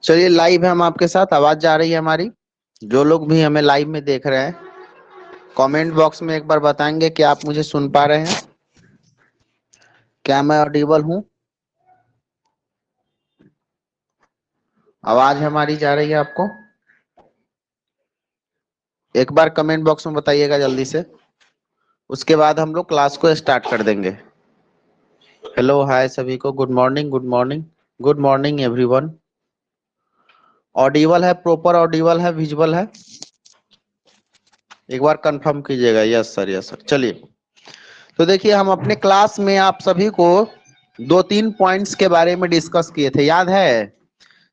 चलिए, लाइव है हम आपके साथ, आवाज जा रही है हमारी। जो लोग भी हमें लाइव में देख रहे हैं, कमेंट बॉक्स में एक बार बताएंगे कि आप मुझे सुन पा रहे हैं, क्या मैं ऑडिबल हूं, आवाज हमारी जा रही है आपको। एक बार कमेंट बॉक्स में बताइएगा जल्दी से, उसके बाद हम लोग क्लास को स्टार्ट कर देंगे। हेलो, हाय सभी को, good morning, good morning, good morning everyone. Audible है, प्रॉपर ऑडिबल है, विजुअल है, एक बार कंफर्म कीजिएगा। Yes sir, yes sir. चलिए, तो देखिए, हम अपने क्लास में आप सभी को 2-3 पॉइंट्स के बारे में डिस्कस किए थे, याद है।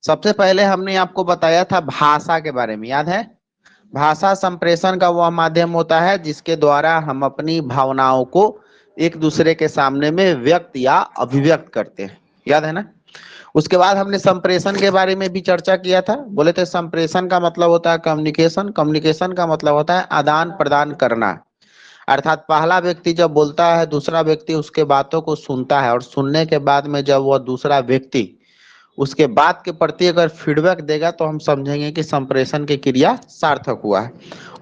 सबसे पहले हमने आपको बताया था भाषा के बारे में, याद है। भाषा संप्रेषण का वह माध्यम होता है जिसके द्वारा हम अपनी भावनाओं को एक दूसरे के सामने में व्यक्त या अभिव्यक्त करते हैं, याद है ना। उसके बाद हमने संप्रेषण के बारे में भी चर्चा किया था। बोले थे संप्रेषण का मतलब होता है कम्युनिकेशन, कम्युनिकेशन का मतलब होता है आदान प्रदान करना। अर्थात पहला व्यक्ति जब बोलता है, दूसरा व्यक्ति उसके बातों को सुनता है, और सुनने के बाद में जब वह दूसरा व्यक्ति उसके बात के प्रति अगर फीडबैक देगा तो हम समझेंगे कि संप्रेषण की क्रिया सार्थक हुआ है।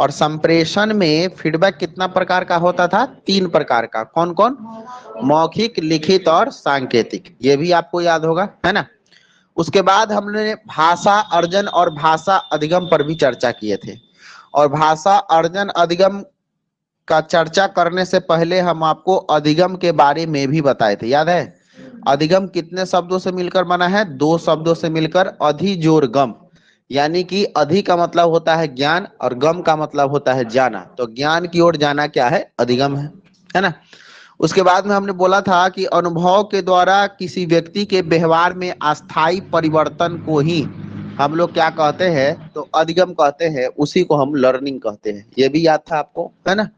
और संप्रेषण में फीडबैक कितना प्रकार का होता था? 3 प्रकार का। कौन कौन? मौखिक, लिखित और सांकेतिक। ये भी आपको याद होगा, है ना। उसके बाद हमने भाषा अर्जन और भाषा अधिगम पर भी चर्चा किए थे। और भाषा अर्जन अधिगम का चर्चा करने से पहले हम आपको अधिगम के बारे में भी बताए थे, याद है। अधिगम कितने शब्दों से मिलकर बना है? 2 शब्दों से मिलकर, अधि जोर गम। यानी कि अधि का मतलब होता है ज्ञान और गम का मतलब होता है जाना। तो ज्ञान की ओर जाना क्या है? अधिगम है ना। उसके बाद में हमने बोला था कि अनुभव के द्वारा किसी व्यक्ति के व्यवहार में अस्थायी परिवर्तन को ही हम लोग क्या कहते हैं? तो अधिगम कहते हैं। उसी को हम लर्निंग कहते हैं। ये भी याद था आपको, है ना।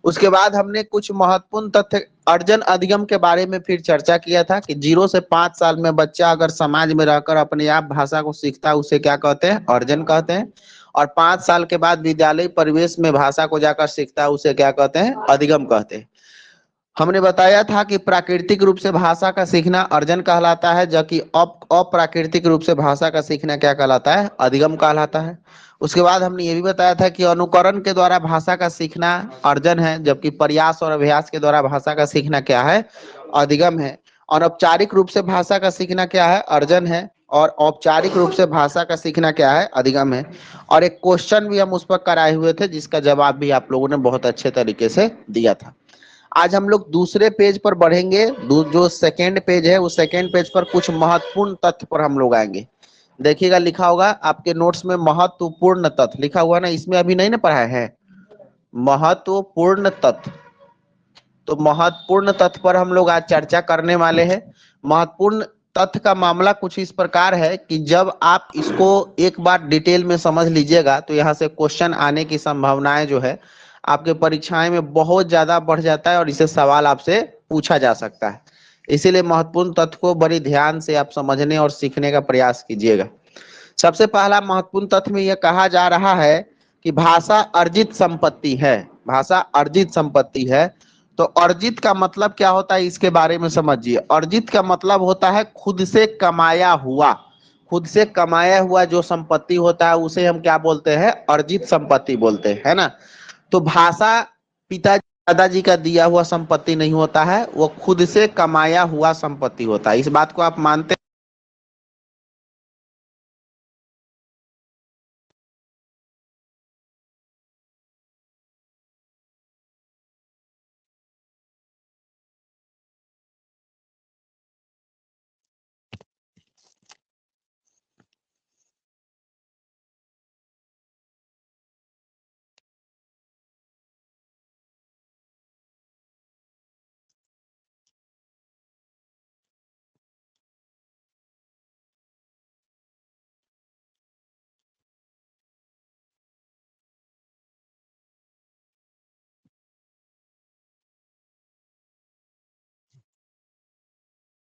उसके बाद हमने कुछ महत्वपूर्ण तथ्य अर्जन अधिगम के बारे में फिर चर्चा किया था कि 0 से 5 साल में बच्चा अगर समाज में रहकर अपने आप भाषा को सीखता है, उसे क्या कहते हैं? अर्जन कहते हैं। और 5 साल के बाद विद्यालय परिवेश में भाषा को जाकर सीखता है, उसे क्या कहते हैं? अधिगम कहते हैं। हमने बताया था कि प्राकृतिक रूप से भाषा का सीखना अर्जन कहलाता है, जबकि अप्राकृतिक रूप से भाषा का सीखना क्या कहलाता है? अधिगम कहलाता है। उसके बाद हमने ये भी बताया था कि अनुकरण के द्वारा भाषा का सीखना अर्जन है, जबकि प्रयास और अभ्यास के द्वारा भाषा का सीखना क्या है? अधिगम है। अनौपचारिक रूप से भाषा का सीखना क्या है? अर्जन है। और औपचारिक रूप से भाषा का सीखना क्या है? अधिगम है। और एक क्वेश्चन भी हम उस पर कराए हुए थे, जिसका जवाब भी आप लोगों ने बहुत अच्छे तरीके से दिया था। आज हम लोग दूसरे पेज पर बढ़ेंगे। जो सेकेंड पेज है, उस सेकेंड पेज पर कुछ महत्वपूर्ण तथ्य पर हम लोग आएंगे। देखिएगा, लिखा होगा आपके नोट्स में महत्वपूर्ण तथ्य लिखा हुआ ना, इसमें अभी नहीं ना पढ़ा है। महत्वपूर्ण तथ्य। तो महत्वपूर्ण तथ्य पर हम लोग आज चर्चा करने वाले हैं। महत्वपूर्ण तथ्य का मामला कुछ इस प्रकार है कि जब आप इसको एक बार डिटेल में समझ लीजिएगा तो यहाँ से क्वेश्चन आने की संभावनाएं जो है आपके परीक्षाएं में बहुत ज्यादा बढ़ जाता है, और इसे सवाल आपसे पूछा जा सकता है। इसीलिए महत्वपूर्ण तथ्य को बड़ी ध्यान से आप समझने और सीखने का प्रयास कीजिएगा। सबसे पहला महत्वपूर्ण तथ्य में यह कहा जा रहा है कि भाषा अर्जित संपत्ति है। भाषा अर्जित संपत्ति है। तो अर्जित का मतलब क्या होता है, इसके बारे में समझिए। अर्जित का मतलब होता है खुद से कमाया हुआ। खुद से कमाया हुआ जो संपत्ति होता है उसे हम क्या बोलते हैं? अर्जित संपत्ति बोलते हैं, है ना। तो भाषा पिताजी दादाजी का दिया हुआ संपत्ति नहीं होता है, वो खुद से कमाया हुआ संपत्ति होता है। इस बात को आप मानते हैं?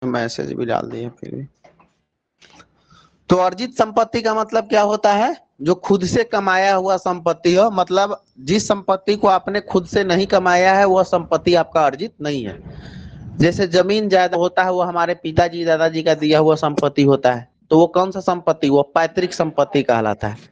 मैसेज भी डाल दिए फिर भी। तो अर्जित संपत्ति का मतलब क्या होता है? जो खुद से कमाया हुआ संपत्ति हो। मतलब जिस संपत्ति को आपने खुद से नहीं कमाया है वह संपत्ति आपका अर्जित नहीं है। जैसे जमीन जायदाद होता है वो हमारे पिताजी दादाजी का दिया हुआ संपत्ति होता है, तो वो कौन सा संपत्ति, वो पैतृक संपत्ति कहलाता है।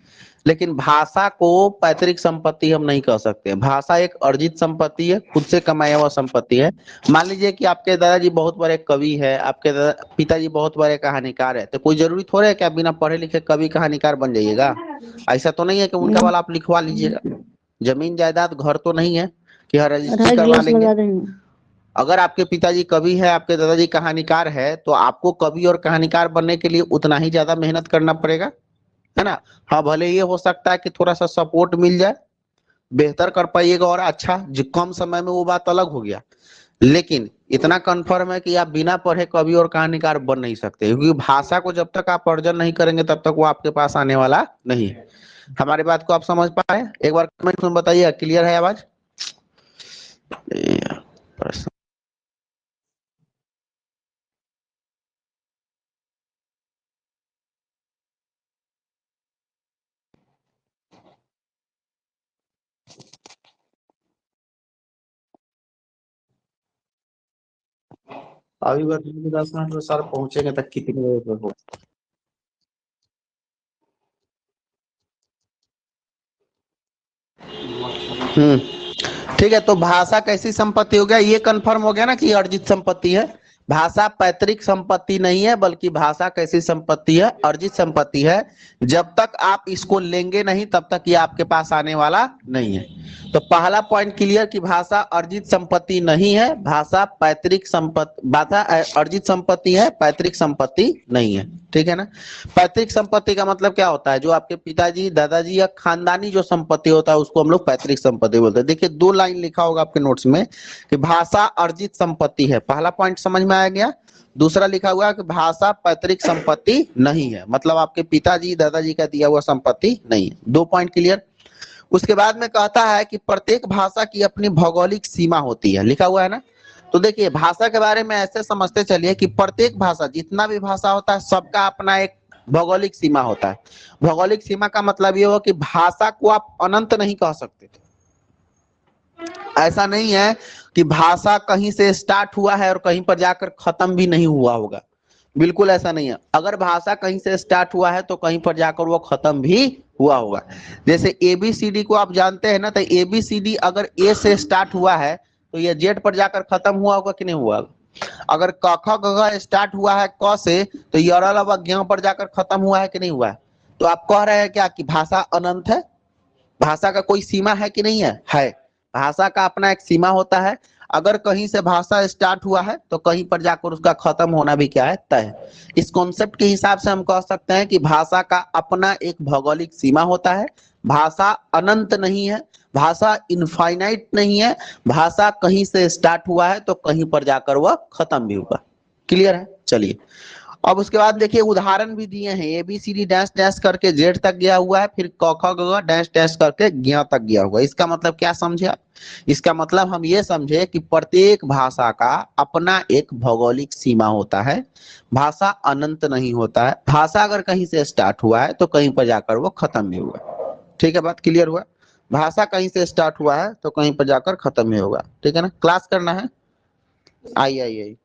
लेकिन भाषा को पैतृक संपत्ति हम नहीं कह सकते। भाषा एक अर्जित संपत्ति है, खुद से कमाया हुआ संपत्ति है। मान लीजिए कि आपके दादाजी बहुत बड़े कवि है, आपके पिताजी बहुत बड़े कहानीकार है, तो कोई जरूरी थोड़े है कि आप बिना पढ़े लिखे कवि कहानीकार बन जाइएगा। ऐसा तो नहीं है कि उनका वाला आप लिखवा लीजिएगा। जमीन जायदाद घर तो नहीं है कि हर रजिस्ट्री करवा लेंगे। अगर आपके पिताजी कवि है, आपके दादाजी कहानीकार है, तो आपको कवि और कहानीकार बनने के लिए उतना ही ज्यादा मेहनत करना पड़ेगा, है ना। हाँ, भले ये हो सकता है कि थोड़ा सा सपोर्ट मिल जाए, बेहतर कर पाइएगा और अच्छा, जो कम समय में, वो बात अलग हो गया। लेकिन इतना कंफर्म है कि आप बिना पढ़े कवि और कहानीकार बन नहीं सकते, क्योंकि भाषा को जब तक आप अर्जन नहीं करेंगे तब तक वो आपके पास आने वाला नहीं है। हमारी बात को आप समझ पाए? एक बार कमेंट में बताइए, क्लियर है आवाज? अभी बताइए 10 मिनट में सर पहुंचेंगे तक कितने बजे तक हो? ठीक है, तो भाषा कैसी संपत्ति हो गया, ये कंफर्म हो गया ना कि अर्जित संपत्ति है। भाषा पैतृक संपत्ति नहीं है, बल्कि भाषा कैसी संपत्ति है, अर्जित संपत्ति है। जब तक आप इसको लेंगे नहीं तब तक ये आपके पास आने वाला नहीं है। तो पहला पॉइंट क्लियर कि भाषा अर्जित संपत्ति नहीं है, भाषा पैतृक संपत्ति, भाषा अर्जित संपत्ति है, पैतृक संपत्ति नहीं है। ठीक है ना। पैतृक संपत्ति का मतलब क्या होता है, जो आपके पिताजी दादाजी या खानदानी जो संपत्ति होता है उसको हम लोग पैतृक संपत्ति बोलते हैं। देखिए 2 लाइन लिखा होगा आपके नोट्स में कि भाषा अर्जित संपत्ति है, पहला पॉइंट समझ में आ गया। दूसरा लिखा हुआ है कि भाषा पैतृक संपत्ति नहीं है, मतलब आपके पिताजी दादाजी का दिया हुआ संपत्ति नहीं है। 2 पॉइंट क्लियर। उसके बाद में कहता है कि प्रत्येक भाषा की अपनी भौगोलिक सीमा होती है, लिखा हुआ है ना। तो देखिए भाषा के बारे में ऐसे समझते चलिए कि प्रत्येक भाषा, जितना भी भाषा होता है, सबका अपना एक भौगोलिक सीमा होता है। भौगोलिक सीमा का मतलब ये हो कि भाषा को आप अनंत नहीं कह सकते थे। ऐसा नहीं है कि भाषा कहीं से स्टार्ट हुआ है और कहीं पर जाकर खत्म भी नहीं हुआ होगा, बिल्कुल ऐसा नहीं है। अगर भाषा कहीं से स्टार्ट हुआ है तो कहीं पर जाकर वो खत्म भी हुआ होगा। जैसे एबीसीडी को आप जानते हैं ना, तो एबीसीडी अगर ए से स्टार्ट हुआ है तो ये जेड पर जाकर खत्म हुआ होगा कि नहीं हुआ। अगर क ख ग घ स्टार्ट हुआ है क से, तो ये ज्ञ पर जाकर खत्म हुआ है कि नहीं हुआ है। तो आप कह रहे हैं क्या कि भाषा अनंत है? भाषा का कोई सीमा है कि नहीं है? है। भाषा का अपना एक सीमा होता है। अगर कहीं से भाषा स्टार्ट हुआ है तो कहीं पर जाकर उसका खत्म होना भी क्या है, तय है। इस कॉन्सेप्ट के हिसाब से हम कह सकते हैं कि भाषा का अपना एक भौगोलिक सीमा होता है। भाषा अनंत नहीं है, भाषा इनफाइनाइट नहीं है। भाषा कहीं से स्टार्ट हुआ है तो कहीं पर जाकर वह खत्म भी होगा। क्लियर है? चलिए अब उसके बाद देखिए उदाहरण भी दिए हैं। एबीसीडी डैश डैश करके जेड तक गया हुआ है, फिर क ख ग घ डैश डैश करके ज्ञ तक गया हुआ है। इसका मतलब क्या समझे आप? इसका मतलब हम ये समझे कि प्रत्येक भाषा का अपना एक भौगोलिक सीमा होता है। भाषा अनंत नहीं होता है। भाषा अगर कहीं से स्टार्ट हुआ है तो कहीं पर जाकर वो खत्म भी हुआ। ठीक है, बात क्लियर हुआ। भाषा कहीं से स्टार्ट हुआ है तो कहीं पर जाकर खत्म ही होगा। ठीक है ना, क्लास करना है। आई आई आई,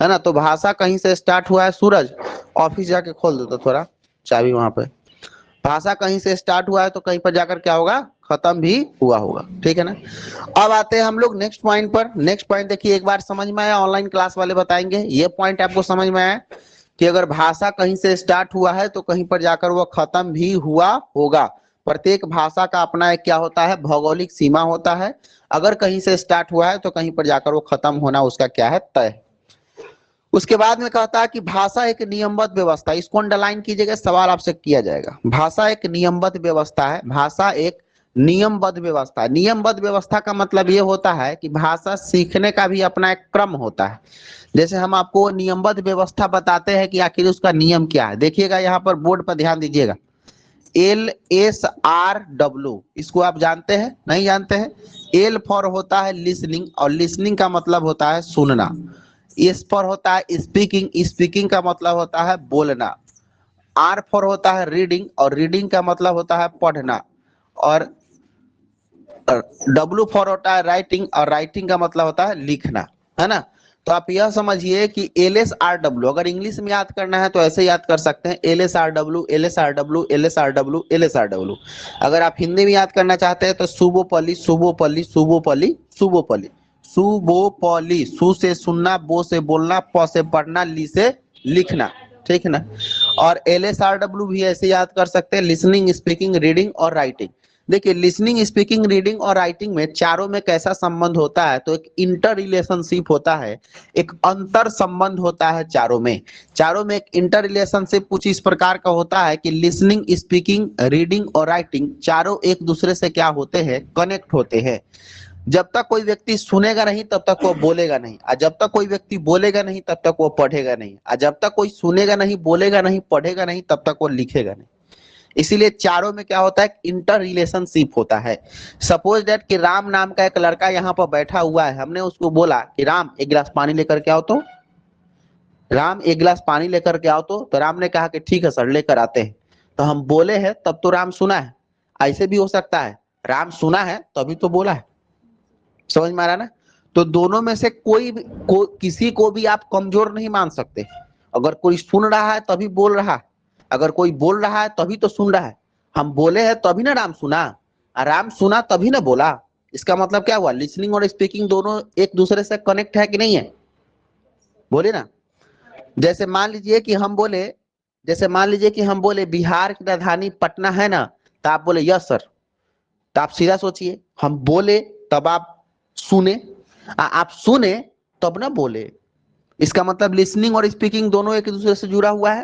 है ना। तो भाषा कहीं से स्टार्ट हुआ है। सूरज ऑफिस जाके खोल दो तो थोड़ा चाबी वहां पे। भाषा कहीं से स्टार्ट हुआ है तो कहीं पर जाकर क्या होगा, खत्म भी हुआ होगा। ठीक है ना। अब आते हैं हम लोग नेक्स्ट पॉइंट पर। नेक्स्ट पॉइंट देखिए, एक बार समझ में आया, ऑनलाइन क्लास वाले बताएंगे। ये पॉइंट आपको समझ में आया कि अगर भाषा कहीं से स्टार्ट हुआ है तो कहीं पर जाकर वो खत्म भी हुआ होगा। प्रत्येक भाषा का अपना एक क्या होता है, भौगोलिक सीमा होता है। अगर कहीं से स्टार्ट हुआ है तो कहीं पर जाकर वो खत्म होना उसका क्या है, तय। उसके बाद में कहता है कि भाषा एक नियमबद्ध व्यवस्था। इसको अंडरलाइन कीजिएगा, सवाल आपसे किया जाएगा। भाषा एक नियमबद्ध व्यवस्था है। भाषा एक नियमबद्ध व्यवस्था। नियमबद्ध व्यवस्था का मतलब ये होता है कि भाषा सीखने का भी अपना एक क्रम होता है। जैसे हम आपको नियमबद्ध व्यवस्था बताते हैं कि आखिर उसका नियम क्या है। देखिएगा यहाँ पर बोर्ड पर ध्यान दीजिएगा, LSRW, इसको आप जानते हैं नहीं जानते हैं? एल फॉर होता है लिसनिंग, और लिसनिंग का मतलब होता है सुनना। इस पर होता है स्पीकिंग, स्पीकिंग का मतलब होता है बोलना। आर फॉर होता है रीडिंग, और रीडिंग का मतलब होता है पढ़ना। और डब्ल्यू फॉर होता है राइटिंग, और राइटिंग का मतलब होता है लिखना, है ना। तो आप यह समझिए कि LSRW, अगर इंग्लिश में याद करना है तो ऐसे याद कर सकते हैं, LSRW LSRW LSRW LSRW। अगर आप हिंदी में याद करना चाहते हैं तो सुबोपली सुबोपली सुबोपली सुबोपली सुबोपली, सु से सुनना, बो से बोलना, प से पढ़ना, ली से लिखना, ठीक है ना। और LSRW भी ऐसे याद कर सकते हैं, लिसनिंग स्पीकिंग रीडिंग और राइटिंग। देखिए लिसनिंग स्पीकिंग रीडिंग और राइटिंग में चारों में कैसा संबंध होता है, तो एक इंटर रिलेशनशिप होता है, एक अंतर संबंध होता है चारों में एक इंटर रिलेशनशिप कुछ इस प्रकार का होता है कि लिसनिंग स्पीकिंग रीडिंग और राइटिंग चारों एक दूसरे से क्या होते हैं, कनेक्ट होते हैं। जब तक कोई व्यक्ति सुनेगा नहीं तब तक वो बोलेगा नहीं, और जब तक कोई व्यक्ति बोलेगा नहीं तब तक वो पढ़ेगा नहीं, और जब तक कोई सुनेगा नहीं, बोलेगा नहीं, पढ़ेगा नहीं, तब तक वो लिखेगा नहीं। इसीलिए चारों में क्या होता है, इंटर रिलेशनशिप होता है। सपोज दैट कि राम नाम का एक लड़का यहाँ पर बैठा हुआ है, हमने उसको बोला कि राम एक गिलास पानी लेकर के आओ, तो राम एक गिलास पानी लेकर के आओ, तो राम ने कहा कि ठीक है सर लेकर आते हैं। तो हम बोले हैं तब तो राम सुना है। ऐसे भी हो सकता है राम सुना है तभी तो बोला है, समझ में आ रहा है ना। तो दोनों में से किसी को भी आप कमजोर नहीं मान सकते। अगर कोई सुन रहा है तभी बोल रहा है, अगर कोई बोल रहा है तभी तो सुन रहा है। हम बोले हैं तभी ना राम सुना, और राम सुना तभी ना बोला। इसका मतलब क्या हुआ, लिसनिंग और स्पीकिंग दोनों एक दूसरे से कनेक्ट है कि नहीं है, बोले ना। जैसे मान लीजिए कि हम बोले बिहार की राजधानी पटना है ना, तो आप बोले यस सर। तो आप सीधा सोचिए, हम बोले तब आप सुने, आप सुने तब ना बोले। इसका मतलब लिसनिंग और स्पीकिंग दोनों एक दूसरे से जुड़ा हुआ है।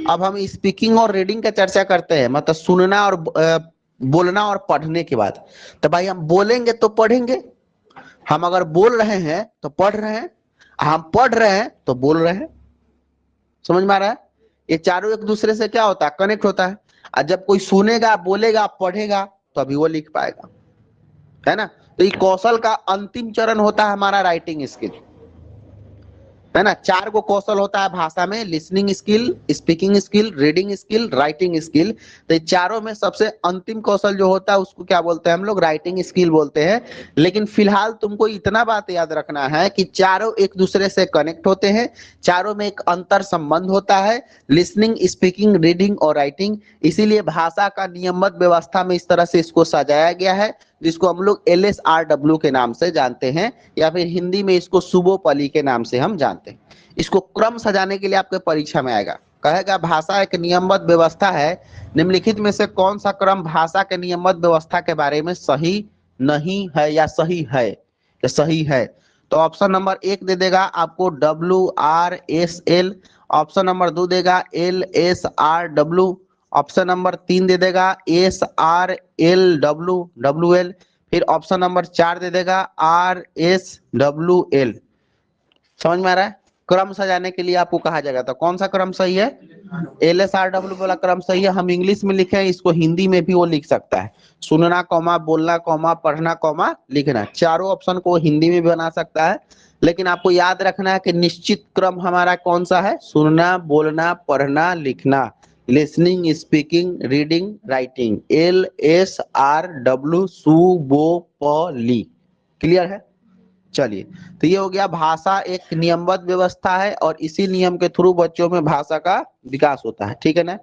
अब हम स्पीकिंग और रीडिंग का चर्चा करते हैं, मतलब सुनना और बोलना और पढ़ने के बाद। तो भाई हम बोलेंगे तो पढ़ेंगे, हम अगर बोल रहे हैं तो पढ़ रहे हैं, हम पढ़ रहे हैं तो बोल रहे हैं, समझ में आ रहा है। ये चारों एक दूसरे से क्या होता है, कनेक्ट होता है। और जब कोई सुनेगा, बोलेगा, पढ़ेगा तो अभी वो लिख पाएगा, है ना। तो ये कौशल का अंतिम चरण होता है हमारा राइटिंग स्किल, है ना। 4 गो कौशल होता है भाषा में, listening skill, speaking skill, reading skill, writing skill. तो चारों में सबसे अंतिम कौशल जो होता है उसको क्या बोलते हैं हम लोग, राइटिंग स्किल बोलते हैं। लेकिन फिलहाल तुमको इतना बात याद रखना है कि चारों एक दूसरे से कनेक्ट होते हैं, चारों में एक अंतर संबंध होता है, लिसनिंग स्पीकिंग रीडिंग और राइटिंग। इसीलिए भाषा का नियमबद्ध व्यवस्था में इस तरह से इसको सजाया गया है, जिसको हम लोग LSRW के नाम से जानते हैं, या फिर हिंदी में इसको सुबोपली के नाम से हम जानते हैं। इसको क्रम सजाने के लिए आपके परीक्षा में आएगा, कहेगा भाषा एक नियमबद्ध व्यवस्था है, निम्नलिखित में से कौन सा क्रम भाषा के नियमबद्ध व्यवस्था के बारे में सही नहीं है या सही है, या सही है। तो ऑप्शन नंबर 1 दे देगा आपको WRSL, ऑप्शन नंबर 2 देगा LSRW, ऑप्शन नंबर 3 दे देगा SRLWWL, फिर ऑप्शन नंबर 4 दे देगा RSWL। समझ में आ रहा है। क्रम सजाने के लिए आपको कहा जाएगा, तो कौन सा क्रम सही है, LSRW वाला क्रम सही है। हम इंग्लिश में लिखे हैं, इसको हिंदी में भी वो लिख सकता है, सुनना कौमा बोलना कौमा पढ़ना कौमा लिखना, चारों ऑप्शन को हिंदी में भी बना सकता है। लेकिन आपको याद रखना है कि निश्चित क्रम हमारा कौन सा है, सुनना बोलना पढ़ना लिखना, listening speaking reading writing, LSRW सुबोपली। क्लियर है। चलिए, तो ये हो गया, भाषा एक नियमबद्ध व्यवस्था है और इसी नियम के थ्रू बच्चों में भाषा का विकास होता है, ठीक है ना।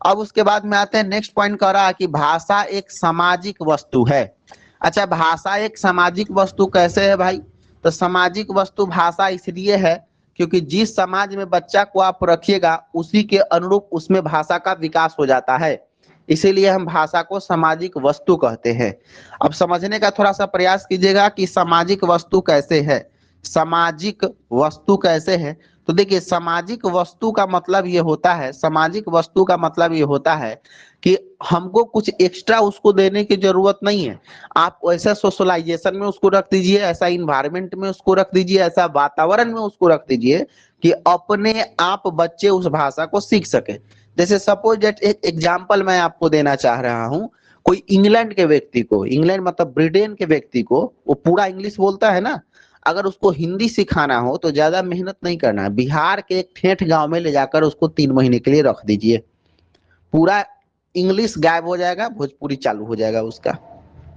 अब उसके बाद में आते हैं, नेक्स्ट पॉइंट कर रहा है कि भाषा एक सामाजिक वस्तु है। अच्छा, भाषा एक सामाजिक वस्तु कैसे है भाई, तो सामाजिक वस्तु भाषा इसलिए है क्योंकि जिस समाज में बच्चा को आप रखिएगा उसी के अनुरूप उसमें भाषा का विकास हो जाता है, इसीलिए हम भाषा को सामाजिक वस्तु कहते हैं। अब समझने का थोड़ा सा प्रयास कीजिएगा कि सामाजिक वस्तु कैसे है, सामाजिक वस्तु कैसे है। तो देखिए, सामाजिक वस्तु का मतलब ये होता है, सामाजिक वस्तु का मतलब ये होता है कि हमको कुछ एक्स्ट्रा उसको देने की जरूरत नहीं है। आप ऐसा सोशलाइजेशन में उसको रख दीजिए, ऐसा इन्वायरमेंट में उसको रख दीजिए, ऐसा वातावरण में उसको रख दीजिए कि अपने आप बच्चे उस भाषा को सीख सके। जैसे सपोज दैट एक एग्जांपल मैं आपको देना चाह रहा हूं, कोई इंग्लैंड के व्यक्ति को, इंग्लैंड मतलब ब्रिटेन के व्यक्ति को, वो पूरा इंग्लिश बोलता है ना, अगर उसको हिंदी सिखाना हो तो ज्यादा मेहनत नहीं करना है, बिहार के एक ठेठ गांव में ले जाकर उसको 3 महीने के लिए रख दीजिए, पूरा इंग्लिश गायब हो जाएगा, भोजपुरी चालू हो जाएगा उसका।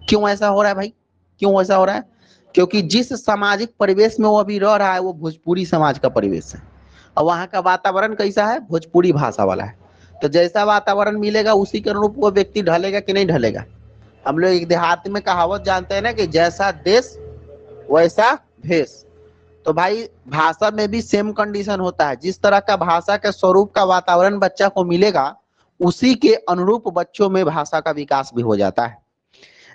क्यों ऐसा हो रहा है भाई, क्यों ऐसा हो रहा है, क्योंकि जिस सामाजिक परिवेश में वो अभी रह रहा है वो भोजपुरी समाज का परिवेश है और वहाँ का वातावरण कैसा है, भोजपुरी भाषा वाला है। तो जैसा वातावरण मिलेगा उसी के अनुरूप वो व्यक्ति ढलेगा कि नहीं ढलेगा। हम लोग एक देहात में कहावत जानते हैं ना कि जैसा देश वैसा भेष। तो भाई भाषा में भी सेम कंडीशन होता है, जिस तरह का भाषा के स्वरूप का वातावरण बच्चा को मिलेगा उसी के अनुरूप बच्चों में भाषा का विकास भी हो जाता है।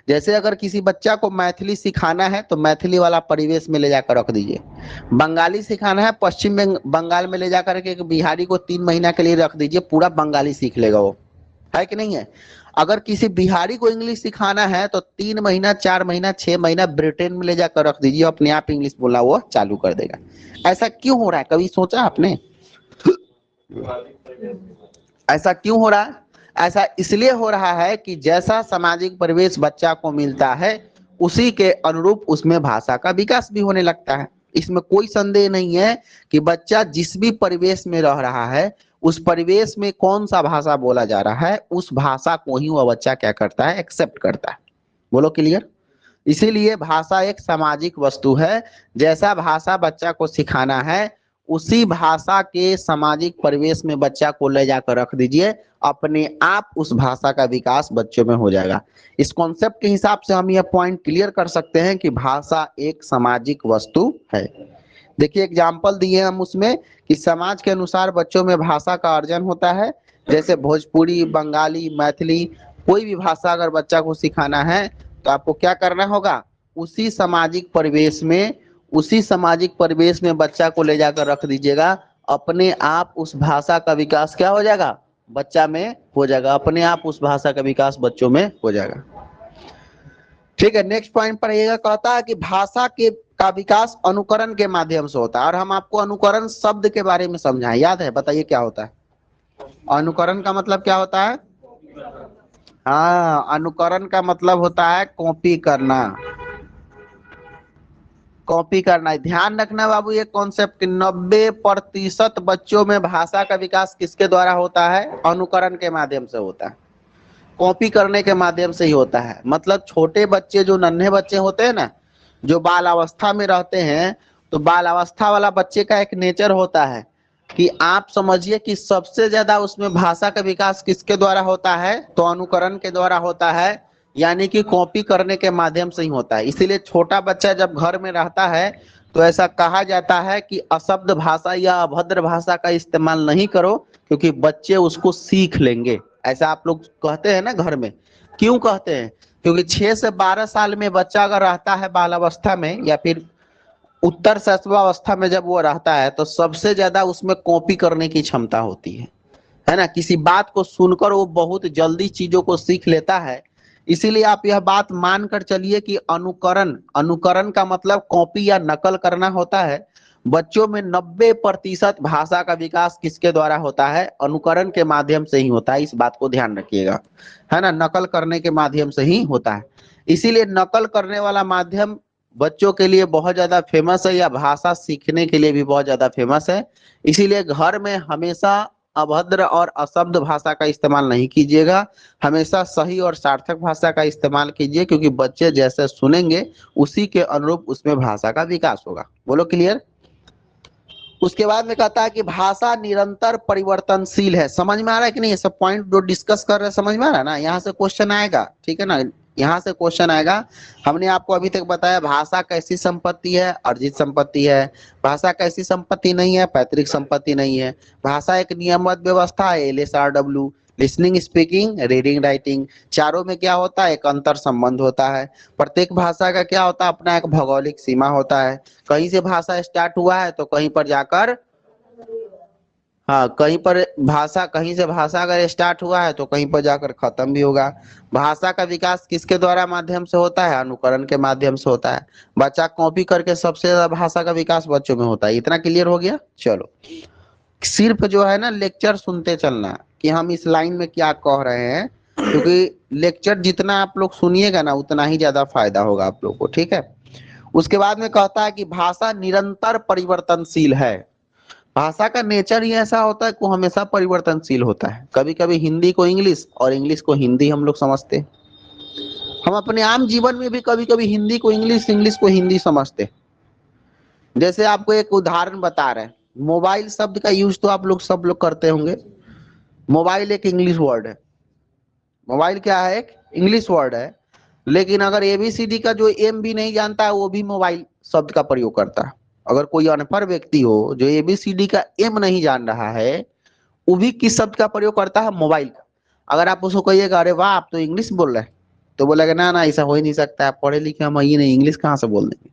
जैसे अगर किसी बच्चा को मैथिली सिखाना है तो मैथिली वाला परिवेश में ले जाकर रख दीजिए। बंगाली सिखाना है पश्चिम बंगाल में ले जाकर के एक बिहारी को 3 महीना के लिए रख दीजिए, पूरा बंगाली सीख लेगा वो, है कि नहीं है। अगर किसी बिहारी को इंग्लिश सिखाना है तो 3 महीना 4 महीना 6 महीना ब्रिटेन में ले जाकर रख दीजिए, अपने आप इंग्लिश बोलना वो चालू कर देगा। ऐसा क्यों हो रहा है, कभी सोचा आपने? ऐसा क्यों हो रहा है? ऐसा इसलिए हो रहा है कि जैसा सामाजिक परिवेश बच्चा को मिलता है उसी के अनुरूप उसमें भाषा का विकास भी होने लगता है। इसमें कोई संदेह नहीं है कि बच्चा जिस भी परिवेश में रह रहा है उस परिवेश में कौन सा भाषा बोला जा रहा है उस भाषा को ही वह बच्चा क्या करता है, एक्सेप्ट करता है। बोलो क्लियर। इसीलिए भाषा एक सामाजिक वस्तु है। जैसा भाषा बच्चा को सिखाना है उसी भाषा के सामाजिक परिवेश में बच्चा को ले जाकर रख दीजिए, अपने आप उस भाषा का विकास बच्चों में हो जाएगा। इस कॉन्सेप्ट के हिसाब से हम यह पॉइंट क्लियर कर सकते हैं कि भाषा एक सामाजिक वस्तु है। देखिए एग्जाम्पल दिए हम उसमें कि समाज के अनुसार बच्चों में भाषा का अर्जन होता है। जैसे भोजपुरी, बंगाली, मैथिली, कोई भी भाषा अगर बच्चा को सिखाना है तो आपको क्या करना होगा, उसी सामाजिक परिवेश में बच्चा को ले जाकर रख दीजिएगा, अपने आप उस भाषा का विकास क्या हो जाएगा, बच्चा में हो जाएगा। अपने आप उस भाषा का विकास बच्चों में हो जाएगा। ठीक है, नेक्स्ट पॉइंट पर आइएगा। कहता है कि भाषा का विकास अनुकरण के माध्यम से होता है। और हम आपको अनुकरण शब्द के बारे में समझाएं, याद है? बताइए क्या होता है अनुकरण का मतलब, क्या होता है? हाँ, अनुकरण का मतलब होता है कॉपी करना। कॉपी करना है। ध्यान रखना बाबू ये कॉन्सेप्ट, 90% बच्चों में भाषा का विकास किसके द्वारा होता है? अनुकरण के माध्यम से होता है, कॉपी करने के माध्यम से ही होता है। मतलब छोटे बच्चे, जो नन्हे बच्चे होते हैं ना, जो बाल अवस्था में रहते हैं, तो बाल अवस्था वाला बच्चे का एक नेचर होता है कि आप समझिए कि सबसे ज्यादा उसमें भाषा का विकास किसके द्वारा होता है? तो अनुकरण के द्वारा होता है, यानी कि कॉपी करने के माध्यम से ही होता है। इसीलिए छोटा बच्चा जब घर में रहता है तो ऐसा कहा जाता है कि अशब्द भाषा या अभद्र भाषा का इस्तेमाल नहीं करो, क्योंकि बच्चे उसको सीख लेंगे। ऐसा आप लोग कहते हैं ना घर में। क्यों कहते हैं? क्योंकि 6 से 12 साल में बच्चा अगर रहता है बाल अवस्था में या फिर उत्तर शैशवावस्था में जब वो रहता है तो सबसे ज्यादा उसमें कॉपी करने की क्षमता होती है ना। किसी बात को सुनकर वो बहुत जल्दी चीजों को सीख लेता है। इसीलिए आप यह बात मानकर चलिए कि अनुकरण का मतलब कॉपी या नकल करना होता है। बच्चों में 90% भाषा का विकास किसके द्वारा होता है? अनुकरण के माध्यम से ही होता है। इस बात को ध्यान रखिएगा, है ना, नकल करने के माध्यम से ही होता है। इसीलिए नकल करने वाला माध्यम बच्चों के लिए बहुत ज्यादा फेमस है, या भाषा सीखने के लिए भी बहुत ज्यादा फेमस है। इसीलिए घर में हमेशा अभद्र और अशब्द भाषा का इस्तेमाल नहीं कीजिएगा, हमेशा सही और सार्थक भाषा का इस्तेमाल कीजिए, क्योंकि बच्चे जैसे सुनेंगे उसी के अनुरूप उसमें भाषा का विकास होगा। बोलो क्लियर। उसके बाद में कहता है कि भाषा निरंतर परिवर्तनशील है। समझ में आ रहा है कि नहीं? ये सब पॉइंट जो डिस्कस कर रहे हैं समझ में आ रहा है ना? यहाँ से क्वेश्चन आएगा, ठीक है ना, यहाँ से क्वेश्चन आएगा। हमने आपको अभी तक बताया भाषा कैसी संपत्ति है? अर्जित संपत्ति है। भाषा कैसी संपत्ति नहीं है? पैतृक संपत्ति नहीं है। भाषा एक नियमबद्ध व्यवस्था है, LSRW, listening, speaking, reading, writing. चारों में क्या होता है? एक अंतर संबंध होता है। प्रत्येक भाषा का क्या होता है? अपना एक भौगोलिक सीमा होता है। कहीं से भाषा स्टार्ट हुआ है तो कहीं पर जाकर, हाँ, कहीं से भाषा अगर स्टार्ट हुआ है तो कहीं पर जाकर खत्म भी होगा। भाषा का विकास किसके द्वारा माध्यम से होता है? अनुकरण के माध्यम से होता है। बच्चा कॉपी करके सबसे ज्यादा भाषा का विकास बच्चों में होता है। इतना क्लियर हो गया? चलो, सिर्फ जो है ना लेक्चर सुनते चलना कि हम इस लाइन में क्या कह रहे हैं, क्योंकि लेक्चर जितना आप लोग सुनिएगा ना उतना ही ज्यादा फायदा होगा आप लोग को, ठीक है। उसके बाद में कहता है कि भाषा निरंतर परिवर्तनशील है। भाषा का नेचर ही ऐसा होता है कि वो हमेशा परिवर्तनशील होता है। कभी कभी हिंदी को इंग्लिश और इंग्लिश को हिंदी हम लोग समझते हैं, हम अपने आम जीवन में भी कभी कभी हिंदी को इंग्लिश, इंग्लिश को हिंदी समझते हैं। जैसे आपको एक उदाहरण बता रहे हैं, मोबाइल शब्द का यूज तो आप लोग सब लोग करते होंगे। मोबाइल एक इंग्लिश वर्ड है। मोबाइल क्या है? एक इंग्लिश वर्ड है। लेकिन अगर एबीसीडी का जो एम भी नहीं जानता है वो भी मोबाइल शब्द का प्रयोग करता है। अगर कोई अनपढ़ व्यक्ति हो जो एबीसीडी का एम नहीं जान रहा है, वो भी किस शब्द का प्रयोग करता है? मोबाइल का। अगर आप उसको कहिएगा अरे वाह आप तो इंग्लिश बोल रहे हैं, तो बोलेगा ना ना ऐसा हो ही नहीं सकता, आप पढ़े लिखे हम ये नहीं, इंग्लिश कहाँ से बोल देंगे।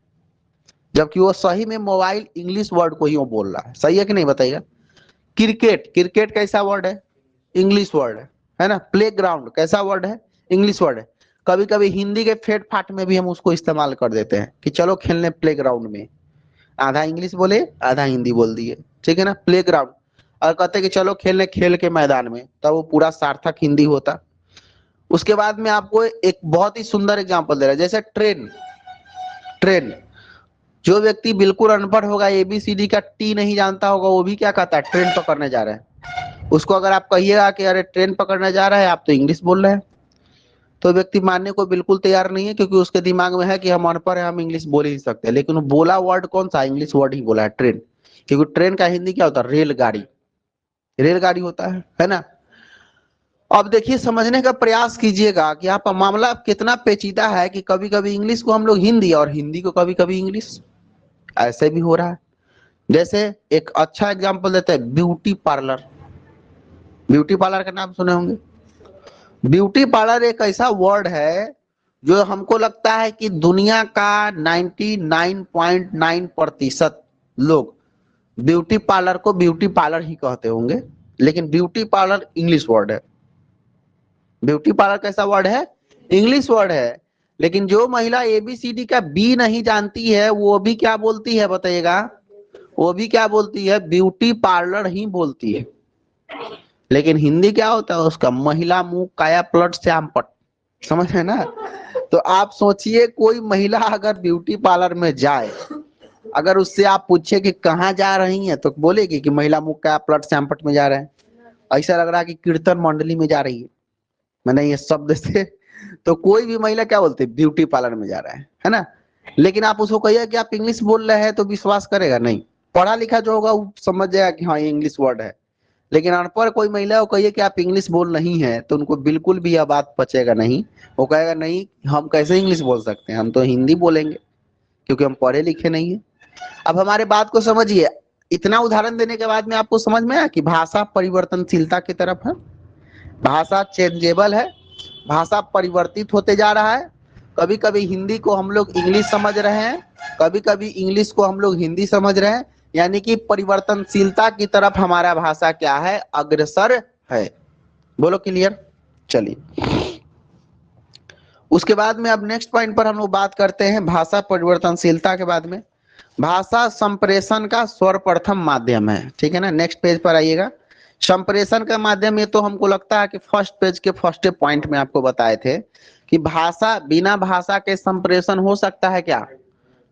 जबकि वो सही में मोबाइल इंग्लिश वर्ड को ही वो बोल रहा है। सही है कि नहीं बताइएगा। क्रिकेट, क्रिकेट कैसा वर्ड है? इंग्लिश वर्ड है ना। प्ले ग्राउंड कैसा वर्ड है? इंग्लिश वर्ड है। कभी कभी हिंदी के फेट फाट में भी हम उसको इस्तेमाल कर देते हैं कि चलो खेलने प्ले ग्राउंड में, आधा इंग्लिश बोले आधा हिंदी बोल दिए, ठीक है ना, प्ले ग्राउंड। और कहते कि चलो खेलने खेल के मैदान में, तब वो पूरा सार्थक हिंदी होता। उसके बाद में आपको एक बहुत ही सुंदर एग्जांपल दे रहा है, जैसे ट्रेन। ट्रेन, जो व्यक्ति बिल्कुल अनपढ़ होगा, एबीसीडी का टी नहीं जानता होगा, वो भी क्या कहता है? ट्रेन पकड़ने जा रहे हैं। उसको अगर आप कहिएगा कि अरे ट्रेन पकड़ने जा रहा है, आप तो इंग्लिश बोल रहे हैं, तो व्यक्ति मानने को बिल्कुल तैयार नहीं है, क्योंकि उसके दिमाग में है कि हम अनपढ़ है, हम इंग्लिश बोल ही नहीं सकते। लेकिन वो बोला वर्ड कौन सा? इंग्लिश वर्ड ही बोला है, ट्रेन। क्योंकि ट्रेन का हिंदी क्या होता है? रेलगाड़ी। रेलगाड़ी होता है ना। अब देखिए, समझने का प्रयास कीजिएगा कि आप मामला कितना पेचीदा है कि कभी कभी इंग्लिश को हम लोग हिंदी और हिंदी को कभी कभी इंग्लिश, ऐसे भी हो रहा है। जैसे एक अच्छा एग्जांपल देते हैं, ब्यूटी पार्लर। ब्यूटी पार्लर का नाम सुने होंगे। ब्यूटी पार्लर एक ऐसा वर्ड है जो हमको लगता है कि दुनिया का 99.9% लोग ब्यूटी पार्लर को ब्यूटी पार्लर ही कहते होंगे, लेकिन ब्यूटी पार्लर इंग्लिश वर्ड है। ब्यूटी पार्लर कैसा वर्ड है? इंग्लिश वर्ड है। लेकिन जो महिला एबीसीडी का बी नहीं जानती है, वो भी क्या बोलती है बताइएगा? वो भी क्या बोलती है? ब्यूटी पार्लर ही बोलती है। लेकिन हिंदी क्या होता है उसका? महिला मुंह काया पलट श्यामपट। समझ है ना। तो आप सोचिए, कोई महिला अगर ब्यूटी पार्लर में जाए, अगर उससे आप पूछे कि कहाँ जा रही हैं, तो बोलेगी कि महिला मुंह काया पलट श्यामपट में जा रहे हैं। ऐसा लग रहा है कि कीर्तन मंडली में जा रही है, मैंने ये शब्द से। तो कोई भी महिला क्या बोलती है? ब्यूटी पार्लर में जा रहा है ना। लेकिन आप उसको कहिए कि आप इंग्लिश बोल रहे हैं, तो विश्वास करेगा नहीं। पढ़ा लिखा जो होगा वो समझ जाएगा कि हाँ ये इंग्लिश वर्ड है। लेकिन अनपढ़ कोई महिला को कहिए कि आप इंग्लिश बोल नहीं है, तो उनको बिल्कुल भी यह बात पचेगा नहीं। वो कहेगा नहीं, हम कैसे इंग्लिश बोल सकते हैं, हम तो हिंदी बोलेंगे, क्योंकि हम पढ़े लिखे नहीं है। अब हमारे बात को समझिए। इतना उदाहरण देने के बाद में आपको समझ में आया कि भाषा परिवर्तनशीलता की तरफ है। भाषा चेंजेबल है, भाषा परिवर्तित होते जा रहा है। कभी कभी हिंदी को हम लोग इंग्लिश समझ रहे हैं, कभी कभी इंग्लिश को हम लोग हिंदी समझ रहे हैं। यानी कि परिवर्तनशीलता की तरफ हमारा भाषा क्या है? अग्रसर है। बोलो क्लियर। चलिए, उसके बाद में अब नेक्स्ट पॉइंट पर हम लोग बात करते हैं। भाषा परिवर्तनशीलता के बाद में भाषा संप्रेषण का सर्वप्रथम माध्यम है, ठीक है ना। नेक्स्ट पेज पर आइएगा। संप्रेषण का माध्यम, ये तो हमको लगता है कि फर्स्ट पेज के फर्स्ट पॉइंट में आपको बताए थे कि भाषा, बिना भाषा के संप्रेषण हो सकता है क्या?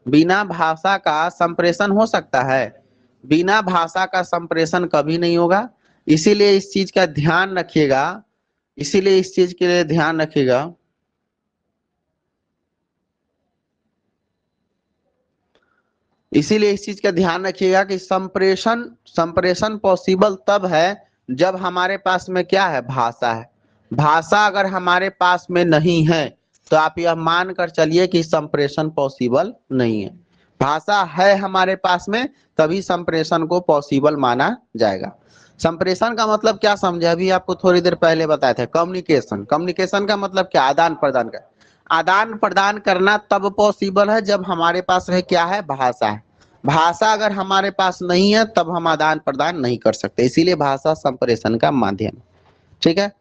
बिना भाषा का संप्रेषण हो सकता है? बिना भाषा का संप्रेषण कभी नहीं होगा। इसीलिए इस चीज का ध्यान रखिएगा, इसीलिए इस चीज के लिए ध्यान रखिएगा। इसीलिए इस चीज का ध्यान रखिएगा कि संप्रेषण संप्रेषण पॉसिबल तब है जब हमारे पास में क्या है? भाषा है। भाषा अगर हमारे पास में नहीं है, तो आप यह मान कर चलिए कि संप्रेषण पॉसिबल नहीं है। भाषा है हमारे पास में, तभी संप्रेषण को पॉसिबल माना जाएगा। संप्रेषण का मतलब क्या समझे? अभी आपको थोड़ी देर पहले बताए थे, कम्युनिकेशन। कम्युनिकेशन का मतलब क्या? आदान प्रदान का। आदान प्रदान करना तब पॉसिबल है जब हमारे पास है क्या है? भाषा है। भाषा अगर हमारे पास नहीं है, तब हम आदान प्रदान नहीं कर सकते। इसीलिए भाषा संप्रेषण का माध्यम, ठीक है।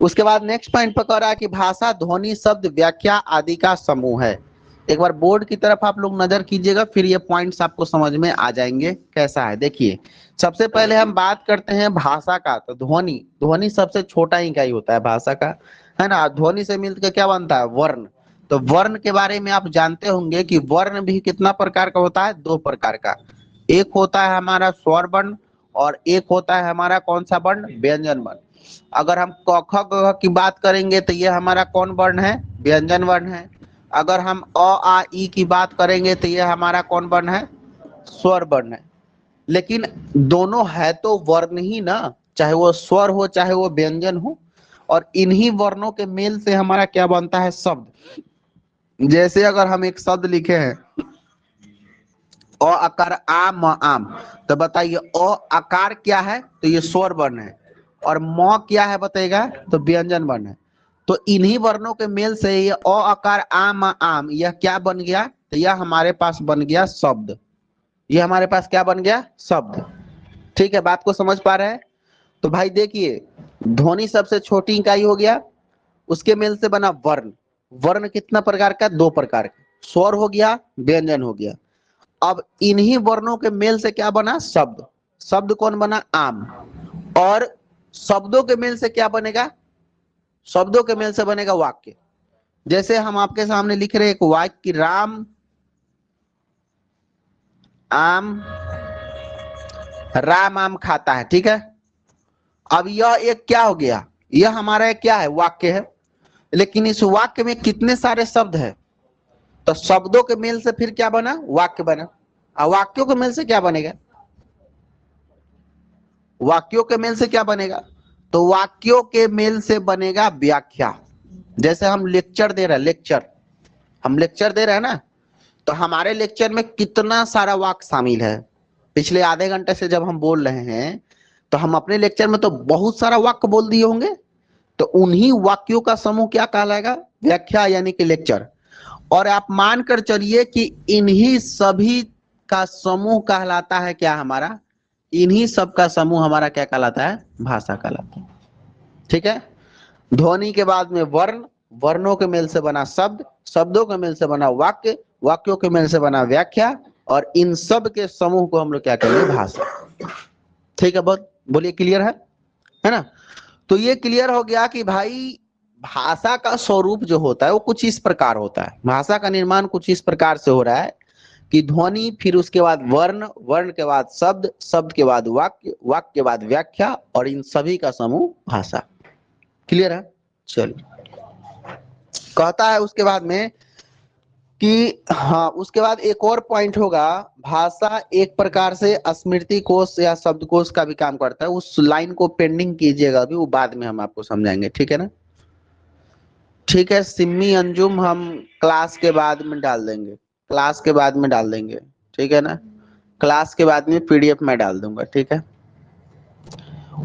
उसके बाद नेक्स्ट पॉइंट पर कह रहा है कि भाषा ध्वनि, शब्द, व्याख्या आदि का समूह है। एक बार बोर्ड की तरफ आप लोग नजर कीजिएगा, फिर ये पॉइंट्स आपको समझ में आ जाएंगे कैसा है। देखिए, सबसे पहले हम बात करते हैं भाषा का। तो ध्वनि, ध्वनि सबसे छोटा इकाई होता है भाषा का, है ना। ध्वनि से मिलकर क्या बनता है? वर्ण। तो वर्ण के बारे में आप जानते होंगे कि वर्ण भी कितना प्रकार का होता है? दो प्रकार का। एक होता है हमारा स्वर वर्ण, और एक होता है हमारा कौन सा वर्ण? व्यंजन वर्ण। अगर हम क ख ग घ की बात करेंगे तो ये हमारा कौन वर्ण है? व्यंजन वर्ण है। अगर हम अ आ ई की बात करेंगे तो ये हमारा कौन वर्ण है? स्वर वर्ण है। लेकिन दोनों है तो वर्ण ही ना, चाहे वो स्वर हो चाहे वो व्यंजन हो, और इन्हीं वर्णों के मेल से हमारा क्या बनता है? शब्द। जैसे अगर हम एक शब्द लिखे हैं अ आकार आम आम, तो बताइए अ आकार क्या है? तो ये स्वर वर्ण है। और म क्या है बताइएगा? तो व्यंजन वर्ण है। तो इन्हीं वर्णों के मेल से ये अ आकार आम आम यह क्या बन गया? तो यह हमारे पास बन गया शब्द। ये हमारे पास क्या बन गया? शब्द। ठीक है, बात को समझ पा रहे हैं? तो भाई देखिए, ध्वनि सबसे छोटी इकाई हो गया, उसके मेल से बना वर्ण। वर्ण कितना प्रकार का? 2 प्रकार का। स्वर हो गया, व्यंजन हो गया। अब इन्हीं वर्णों के मेल से क्या बना? शब्द। शब्द कौन बना? आम। और शब्दों के मेल से क्या बनेगा? शब्दों के मेल से बनेगा वाक्य। जैसे हम आपके सामने लिख रहे एक वाक्य कि राम आम राम आम खाता है। ठीक है, अब यह एक क्या हो गया? यह हमारा एक क्या है? वाक्य है। लेकिन इस वाक्य में कितने सारे शब्द है? तो शब्दों के मेल से फिर क्या बना? वाक्य बना। और वाक्यों के मेल से क्या बनेगा? वाक्यों के मेल से क्या बनेगा? तो वाक्यों के मेल से बनेगा व्याख्या। जैसे हम लेक्चर दे रहे हैं, लेक्चर हम लेक्चर दे रहे हैं ना, तो हमारे लेक्चर में कितना सारा वाक्य शामिल है। पिछले आधे घंटे से जब हम बोल रहे हैं तो हम अपने लेक्चर में तो बहुत सारा वाक्य बोल दिए होंगे। तो उन्हीं वाक्यों का समूह क्या कहलाएगा? व्याख्या, यानी कि लेक्चर। और आप मानकर चलिए कि इन्हीं सभी का समूह कहलाता है क्या? हमारा इन्हीं सब का समूह हमारा क्या कहलाता है? भाषा कहलाता है। ठीक है, ध्वनि के बाद में वर्ण, वर्णों के मेल से बना शब्द, शब्दों के मेल से बना वाक्य, वाक्यों के मेल से बना व्याख्या, और इन सब के समूह को हम लोग क्या करेंगे? भाषा। ठीक है, बहुत बोलिए, क्लियर है ना? तो ये क्लियर हो गया कि भाई भाषा का स्वरूप जो होता है वो कुछ इस प्रकार होता है। भाषा का निर्माण कुछ इस प्रकार से हो रहा है कि ध्वनि, फिर उसके बाद वर्ण, वर्ण के बाद शब्द, शब्द के बाद वाक्य, वाक्य के बाद व्याख्या, और इन सभी का समूह भाषा। क्लियर है? चलिए, कहता है उसके बाद में कि हाँ, उसके बाद एक और पॉइंट होगा, भाषा एक प्रकार से स्मृति कोश या शब्दकोश का भी काम करता है। उस लाइन को पेंडिंग कीजिएगा, अभी वो बाद में हम आपको समझाएंगे। ठीक है ना? ठीक है, सिम्मी अंजुम हम क्लास के बाद में डाल देंगे, क्लास के बाद में डाल देंगे। ठीक है ना? क्लास के बाद में पीडीएफ में डाल दूंगा। ठीक है,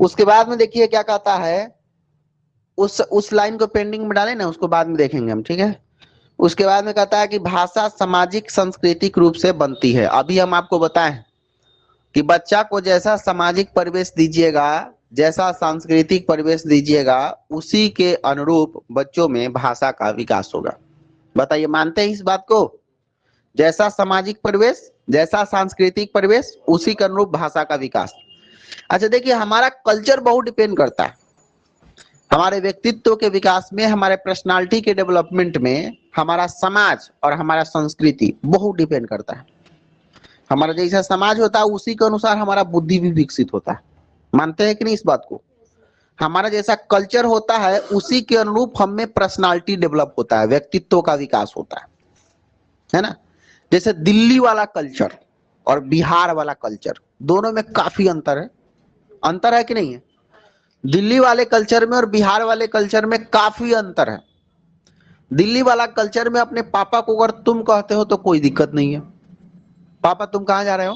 उसके बाद में देखिए क्या कहता है, उस लाइन को पेंडिंग में डालें ना, उसको बाद में देखेंगे हम। ठीक है, उसके बाद में कहता है कि भाषा सामाजिक सांस्कृतिक रूप से बनती है। अभी हम आपको बताएं कि बच्चा को जैसा सामाजिक परिवेश दीजिएगा, जैसा सांस्कृतिक परिवेश दीजिएगा, उसी के अनुरूप बच्चों में भाषा का विकास होगा। बताइए, मानते हैं इस बात को? जैसा सामाजिक परिवेश, जैसा सांस्कृतिक परिवेश, उसी के अनुरूप भाषा का विकास। अच्छा देखिए, हमारा कल्चर बहुत डिपेंड करता है हमारे व्यक्तित्व के विकास में, हमारे पर्सनालिटी के डेवलपमेंट में। हमारा समाज और हमारा संस्कृति बहुत डिपेंड करता है। हमारा जैसा समाज होता है उसी के अनुसार हमारा बुद्धि भी विकसित होता है। मानते हैं कि नहीं इस बात को? हमारा जैसा कल्चर होता है उसी के अनुरूप हम में पर्सनालिटी डेवलप होता है, व्यक्तित्व का विकास होता है ना? जैसे दिल्ली वाला कल्चर और बिहार वाला कल्चर, दोनों में काफी अंतर है। अंतर है कि नहीं है? दिल्ली वाले कल्चर में और बिहार वाले कल्चर में काफी अंतर है। दिल्ली वाला कल्चर में अपने पापा को अगर तुम कहते हो तो कोई दिक्कत नहीं है। पापा तुम कहाँ जा रहे हो,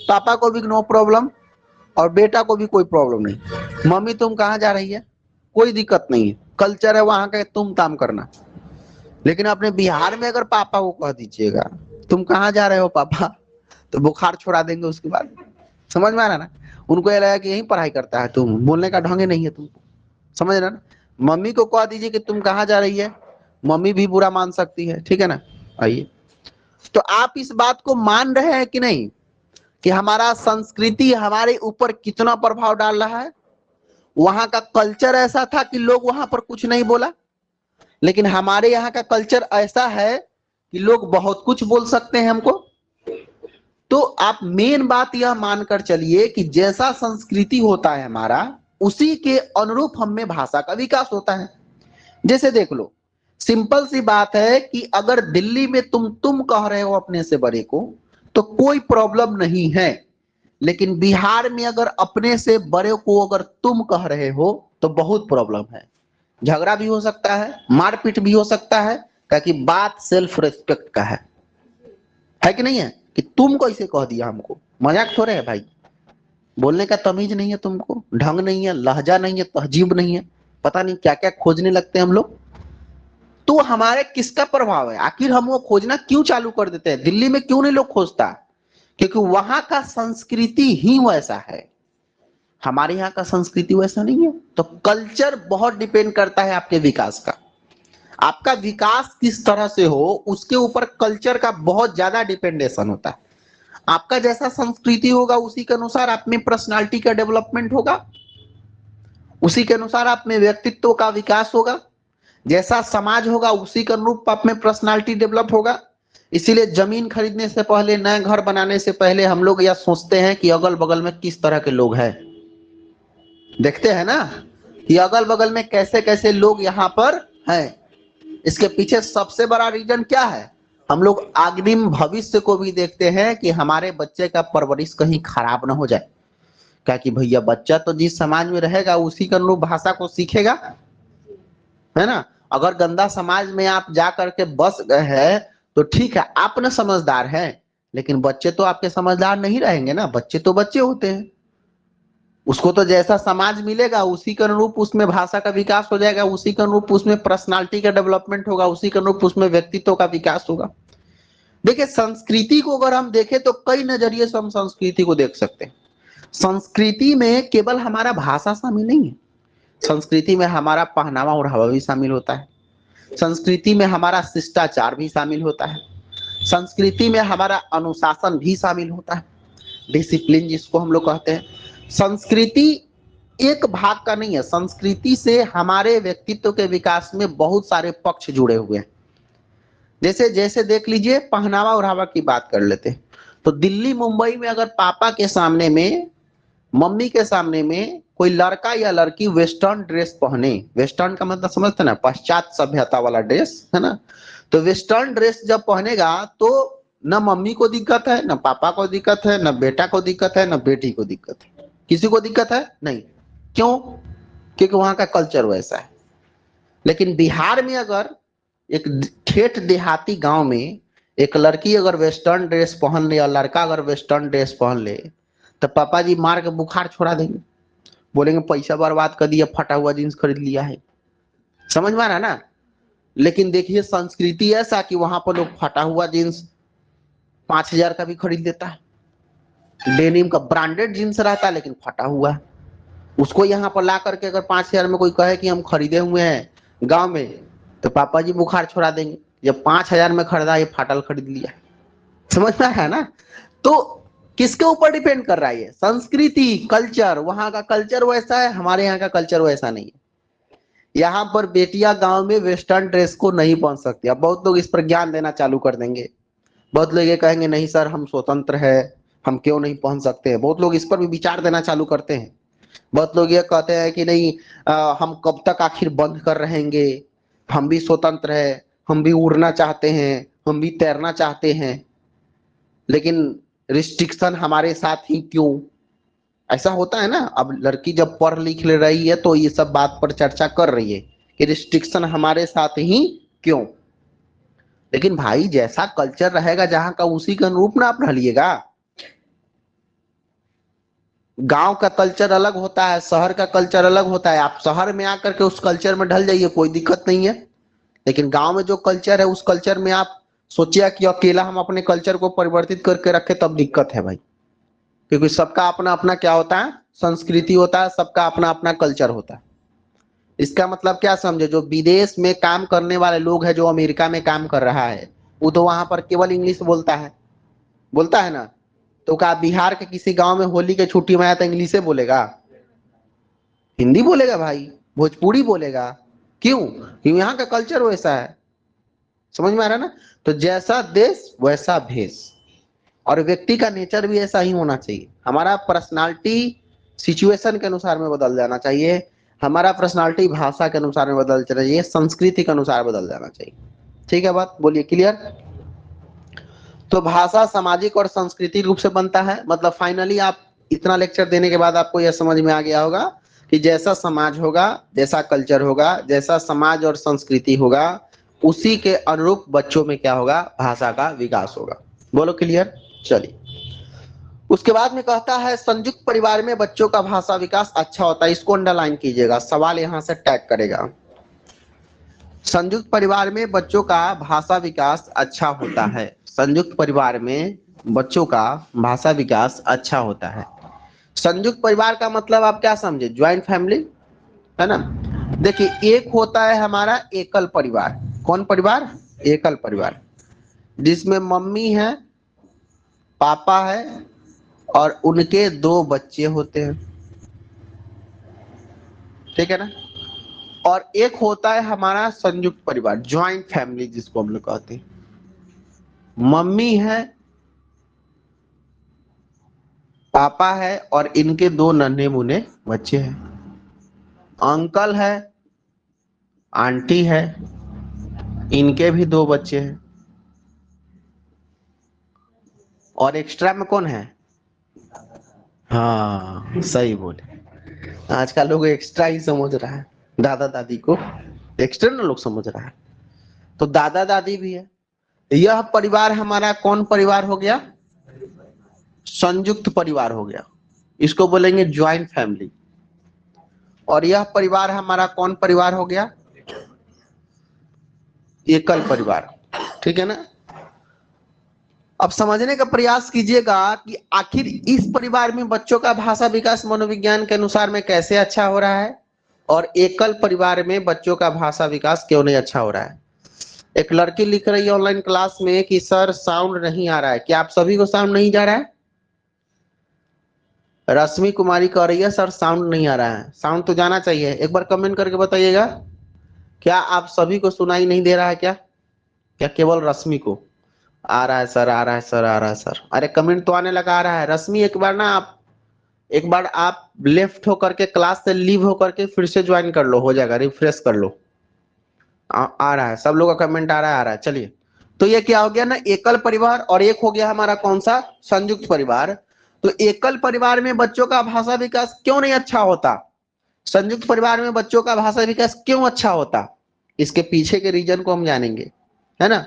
पापा को भी नो प्रॉब्लम, और बेटा को भी कोई प्रॉब्लम नहीं। मम्मी तुम कहाँ जा रही है, कोई दिक्कत नहीं है। कल्चर है वहां का तुम ताम करना। लेकिन अपने बिहार में अगर पापा को कह दीजिएगा तुम कहाँ जा रहे हो पापा, तो बुखार छोड़ा देंगे उसके बाद। समझ में आ रहा ना? उनको ये लगा कि यही पढ़ाई करता है, तुम बोलने का ढंग नहीं है तुमको। समझ रहे ना? मम्मी को कह दीजिए कि तुम कहाँ जा रही है, मम्मी भी बुरा मान सकती है। ठीक है ना? आइए, तो आप इस बात को मान रहे हैं कि नहीं कि हमारा संस्कृति हमारे ऊपर कितना प्रभाव डाल रहा है? वहां का कल्चर ऐसा था कि लोग वहां पर कुछ नहीं बोला, लेकिन हमारे यहाँ का कल्चर ऐसा है कि लोग बहुत कुछ बोल सकते हैं हमको। तो आप मेन बात यह मानकर चलिए कि जैसा संस्कृति होता है हमारा, उसी के अनुरूप हम में भाषा का विकास होता है। जैसे देख लो, सिंपल सी बात है कि अगर दिल्ली में तुम कह रहे हो अपने से बड़े को तो कोई प्रॉब्लम नहीं है, लेकिन बिहार में अगर अपने से बड़े को अगर तुम कह रहे हो तो बहुत प्रॉब्लम है। झगड़ा भी हो सकता है, मारपीट भी हो सकता है, क्योंकि बात सेल्फ रिस्पेक्ट का है कि नहीं है? कि तुम कैसे कह दिया हमको, मजाक थोड़े है भाई। बोलने का तमीज नहीं है तुमको, ढंग नहीं है, लहजा नहीं है, तहजीब नहीं है, पता नहीं क्या क्या खोजने लगते हैं हम लोग। तो हमारे किसका प्रभाव है? आखिर हम वो खोजना क्यों चालू कर देते हैं? दिल्ली में क्यों नहीं लोग खोजता? क्योंकि वहां का संस्कृति ही वैसा है, हमारे यहाँ का संस्कृति वैसा नहीं है। तो कल्चर बहुत डिपेंड करता है आपके विकास का। आपका विकास किस तरह से हो उसके ऊपर कल्चर का बहुत ज्यादा डिपेंडेशन होता है। आपका जैसा संस्कृति होगा उसी के अनुसार आप में पर्सनालिटी का डेवलपमेंट होगा, उसी के अनुसार आप में व्यक्तित्व का विकास होगा। जैसा समाज होगा उसी के अनुरूप आप में पर्सनालिटी डेवलप होगा। इसीलिए जमीन खरीदने से पहले, नए घर बनाने से पहले हम लोग यह सोचते हैं कि अगल बगल में किस तरह के लोग हैं। देखते हैं ना कि अगल बगल में कैसे कैसे लोग यहाँ पर हैं। इसके पीछे सबसे बड़ा रीजन क्या है? हम लोग अग्रिम भविष्य को भी देखते हैं कि हमारे बच्चे का परवरिश कहीं खराब ना हो जाए। क्या कि भैया बच्चा तो जिस समाज में रहेगा उसी के अनुरूप भाषा को सीखेगा, है ना? अगर गंदा समाज में आप जा करके बस गए हैं तो ठीक है, आप ना समझदार हैं, लेकिन बच्चे तो आपके समझदार नहीं रहेंगे ना। बच्चे तो बच्चे होते हैं, उसको तो जैसा समाज मिलेगा उसी के अनुरूप उसमें भाषा का विकास हो जाएगा, उसी के अनुरूप उसमें पर्सनालिटी का डेवलपमेंट होगा, उसी के अनुरूप उसमें व्यक्तित्व का विकास होगा। देखिए, संस्कृति को अगर हम देखें तो कई नजरिए से हम संस्कृति को देख सकते हैं। संस्कृति में केवल हमारा भाषा शामिल नहीं है, संस्कृति में हमारा पहनावा ओढ़ावा भी शामिल होता है, संस्कृति में हमारा शिष्टाचार भी शामिल होता है, संस्कृति में हमारा अनुशासन भी शामिल होता है, डिसिप्लिन जिसको हम लोग कहते हैं। संस्कृति एक भाग का नहीं है, संस्कृति से हमारे व्यक्तित्व के विकास में बहुत सारे पक्ष जुड़े हुए हैं। जैसे जैसे देख लीजिए, पहनावा ओढ़ावा की बात कर लेते हैं तो दिल्ली मुंबई में अगर पापा के सामने में, मम्मी के सामने में कोई लड़का या लड़की वेस्टर्न ड्रेस पहने, वेस्टर्न का मतलब समझते ना, पश्चात सभ्यता वाला ड्रेस, है ना? तो वेस्टर्न ड्रेस जब पहनेगा तो न मम्मी को दिक्कत है, न पापा को दिक्कत है, न बेटा को दिक्कत है, न बेटी को दिक्कत है, किसी को दिक्कत है नहीं। क्यों? क्योंकि वहां का कल्चर वैसा है। लेकिन बिहार में अगर एक ठेठ देहाती गांव में एक लड़की अगर वेस्टर्न ड्रेस पहन ले और लड़का अगर वेस्टर्न ड्रेस पहन ले तो पापा जी मार के बुखार छोड़ा देंगे, बोलेंगे पैसा बर्बाद कर दिया, फटा हुआ जींस खरीद लिया है। समझ में आ रहा ना? लेकिन देखिए, संस्कृति ऐसा कि वहां पर लोग फटा हुआ जींस 5,000 का भी खरीद लेता है, डेनिम का ब्रांडेड जींस रहता है लेकिन फटा हुआ है। उसको यहाँ पर ला करके अगर 5,000 में कोई कहे कि हम खरीदे हुए हैं गांव में, तो पापा जी बुखार छोड़ा देंगे, जब 5,000 में खरीदा ये फाटल खरीद लिया। समझ में है ना? तो किसके ऊपर डिपेंड कर रहा है ये? संस्कृति, कल्चर। वहां का कल्चर वैसा है, हमारे यहाँ का कल्चर वैसा नहीं है। यहाँ पर बेटियां गांव में वेस्टर्न ड्रेस को नहीं पहन सकती। अब बहुत लोग इस पर ज्ञान देना चालू कर देंगे, बहुत लोग ये कहेंगे नहीं सर हम स्वतंत्र है, हम क्यों नहीं पहन सकते। बहुत लोग इस पर भी विचार देना चालू करते हैं। बहुत लोग ये कहते हैं कि नहीं, हम कब तक आखिर बंद कर रहेंगे, हम भी स्वतंत्र है, हम भी उड़ना चाहते हैं, हम भी तैरना चाहते हैं, लेकिन रिस्ट्रिक्शन हमारे साथ ही क्यों? ऐसा होता है ना। अब लड़की जब पढ़ लिख ले रही है तो ये सब बात पर चर्चा कर रही है कि रिस्ट्रिक्शन हमारे साथ ही क्यों। लेकिन भाई जैसा कल्चर रहेगा जहां का उसी के अनुरूप ना आप ढलिएगा। गांव का कल्चर अलग होता है, शहर का कल्चर अलग होता है। आप शहर में आकर के उस कल्चर में ढल जाइए, कोई दिक्कत नहीं है। लेकिन गांव में जो कल्चर है उस कल्चर में आप सोचिए कि अकेला हम अपने कल्चर को परिवर्तित करके रखे तब दिक्कत है भाई। क्योंकि सबका अपना अपना क्या होता है, संस्कृति होता है, सबका अपना अपना कल्चर होता है। इसका मतलब क्या समझे, जो विदेश में काम करने वाले लोग हैं, जो अमेरिका में काम कर रहा है, वो तो वहां पर केवल इंग्लिश बोलता है ना। तो क्या बिहार के किसी गांव में होली के छुट्टी में आया तो इंग्लिश बोलेगा? हिंदी बोलेगा भाई, भोजपुरी बोलेगा। क्यों? क्योंकि यहाँ का कल्चर वैसा है। समझ में आ रहा है ना? तो जैसा देश वैसा भेष, और व्यक्ति का नेचर भी ऐसा ही होना चाहिए। हमारा पर्सनालिटी सिचुएशन के अनुसार में बदल जाना चाहिए, हमारा पर्सनालिटी भाषा के अनुसार में बदल जाना चाहिए, संस्कृति के अनुसार बदल जाना चाहिए। ठीक है बात, बोलिए क्लियर। तो भाषा सामाजिक और सांस्कृतिक रूप से बनता है, मतलब फाइनली आप इतना लेक्चर देने के बाद आपको यह समझ में आ गया होगा कि जैसा समाज होगा, जैसा कल्चर होगा, जैसा समाज और संस्कृति होगा, उसी के अनुरूप बच्चों में क्या होगा, भाषा का विकास होगा। बोलो क्लियर। चलिए, उसके बाद में कहता है संयुक्त परिवार में बच्चों का भाषा विकास अच्छा होता है। इसको अंडरलाइन कीजिएगा, सवाल यहां से टैग करेगा। संयुक्त परिवार में बच्चों का भाषा विकास अच्छा होता है। संयुक्त परिवार में बच्चों का भाषा विकास अच्छा होता है। संयुक्त परिवार का मतलब आप क्या समझे, ज्वाइंट फैमिली, है ना। देखिए, एक होता है हमारा एकल परिवार। कौन परिवार, एकल परिवार, जिसमें मम्मी है, पापा है और उनके 2 बच्चे होते हैं, ठीक है ना। और एक होता है हमारा संयुक्त परिवार, ज्वाइंट फैमिली, जिसको हम लोग कहते हैं। मम्मी है, पापा है और इनके 2 नन्हे मुन्ने बच्चे हैं, अंकल है, आंटी है, इनके भी 2 बच्चे हैं, और एक्स्ट्रा में कौन है, हाँ सही बोले, आजकल लोग एक्स्ट्रा ही समझ रहा है, दादा दादी को एक्सटर्नल लोग समझ रहा है। तो दादा दादी भी है। यह परिवार हमारा कौन परिवार हो गया, संयुक्त परिवार हो गया, इसको बोलेंगे ज्वाइंट फैमिली। और यह परिवार हमारा कौन परिवार हो गया, एकल परिवार, ठीक है ना। अब समझने का प्रयास कीजिएगा कि आखिर इस परिवार में बच्चों का भाषा विकास मनोविज्ञान के अनुसार में कैसे अच्छा हो रहा है, और एकल परिवार में बच्चों का भाषा विकास क्यों नहीं अच्छा हो रहा है। एक लड़की लिख रही है ऑनलाइन क्लास में कि सर साउंड नहीं आ रहा है। क्या आप सभी को साउंड नहीं जा रहा है। रश्मि कुमारी कह रही है सर साउंड नहीं आ रहा है। साउंड तो जाना चाहिए, एक बार कमेंट करके बताइएगा। क्या आप सभी को सुनाई नहीं दे रहा है क्या, क्या केवल रश्मि को आ रहा है सर, आ रहा है सर, आ रहा है सर। अरे कमेंट तो आने लगा, आ रहा है। रश्मि एक बार आप लेफ्ट होकर के क्लास से लीव होकर के फिर से ज्वाइन कर लो, हो जाएगा, रिफ्रेश कर लो। आ रहा है, सब लोग का कमेंट आ रहा है, आ रहा है। चलिए, तो ये क्या हो गया ना, एकल परिवार, और एक हो गया हमारा कौन सा, संयुक्त परिवार। तो एकल परिवार में बच्चों का भाषा विकास क्यों नहीं अच्छा होता, संयुक्त परिवार में बच्चों का भाषा विकास क्यों अच्छा होता, इसके पीछे के रीजन को हम जानेंगे, है ना।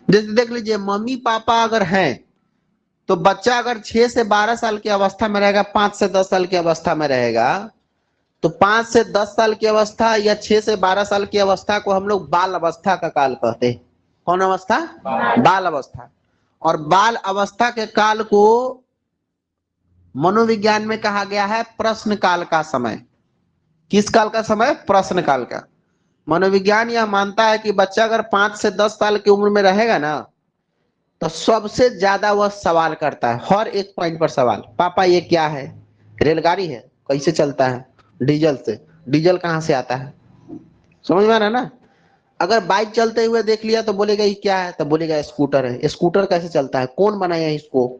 जैसे देख लीजिए, मम्मी पापा अगर हैं तो बच्चा अगर 6 से 12 साल की अवस्था में रहेगा, 5 से 10 साल की अवस्था में रहेगा, तो 5 से 10 साल की अवस्था या 6 से 12 साल की अवस्था को हम लोग बाल अवस्था का काल कहते हैं। कौन अवस्था, बाल अवस्था। और बाल अवस्था के काल को मनोविज्ञान में कहा गया है प्रश्न काल का समय। किस काल का समय, प्रश्न काल का। मनोविज्ञान यह मानता है कि बच्चा अगर 5 से 10 साल की उम्र में रहेगा ना, तो सबसे ज्यादा वह सवाल करता है, हर एक पॉइंट पर सवाल। पापा ये क्या है, रेलगाड़ी है, कैसे चलता है, डीजल से, डीजल कहां से आता है, समझ में आ रहा है ना। अगर बाइक चलते हुए देख लिया तो बोलेगा ये क्या है, तो बोलेगा स्कूटर है। स्कूटर कैसे चलता है, कौन बनाया इसको,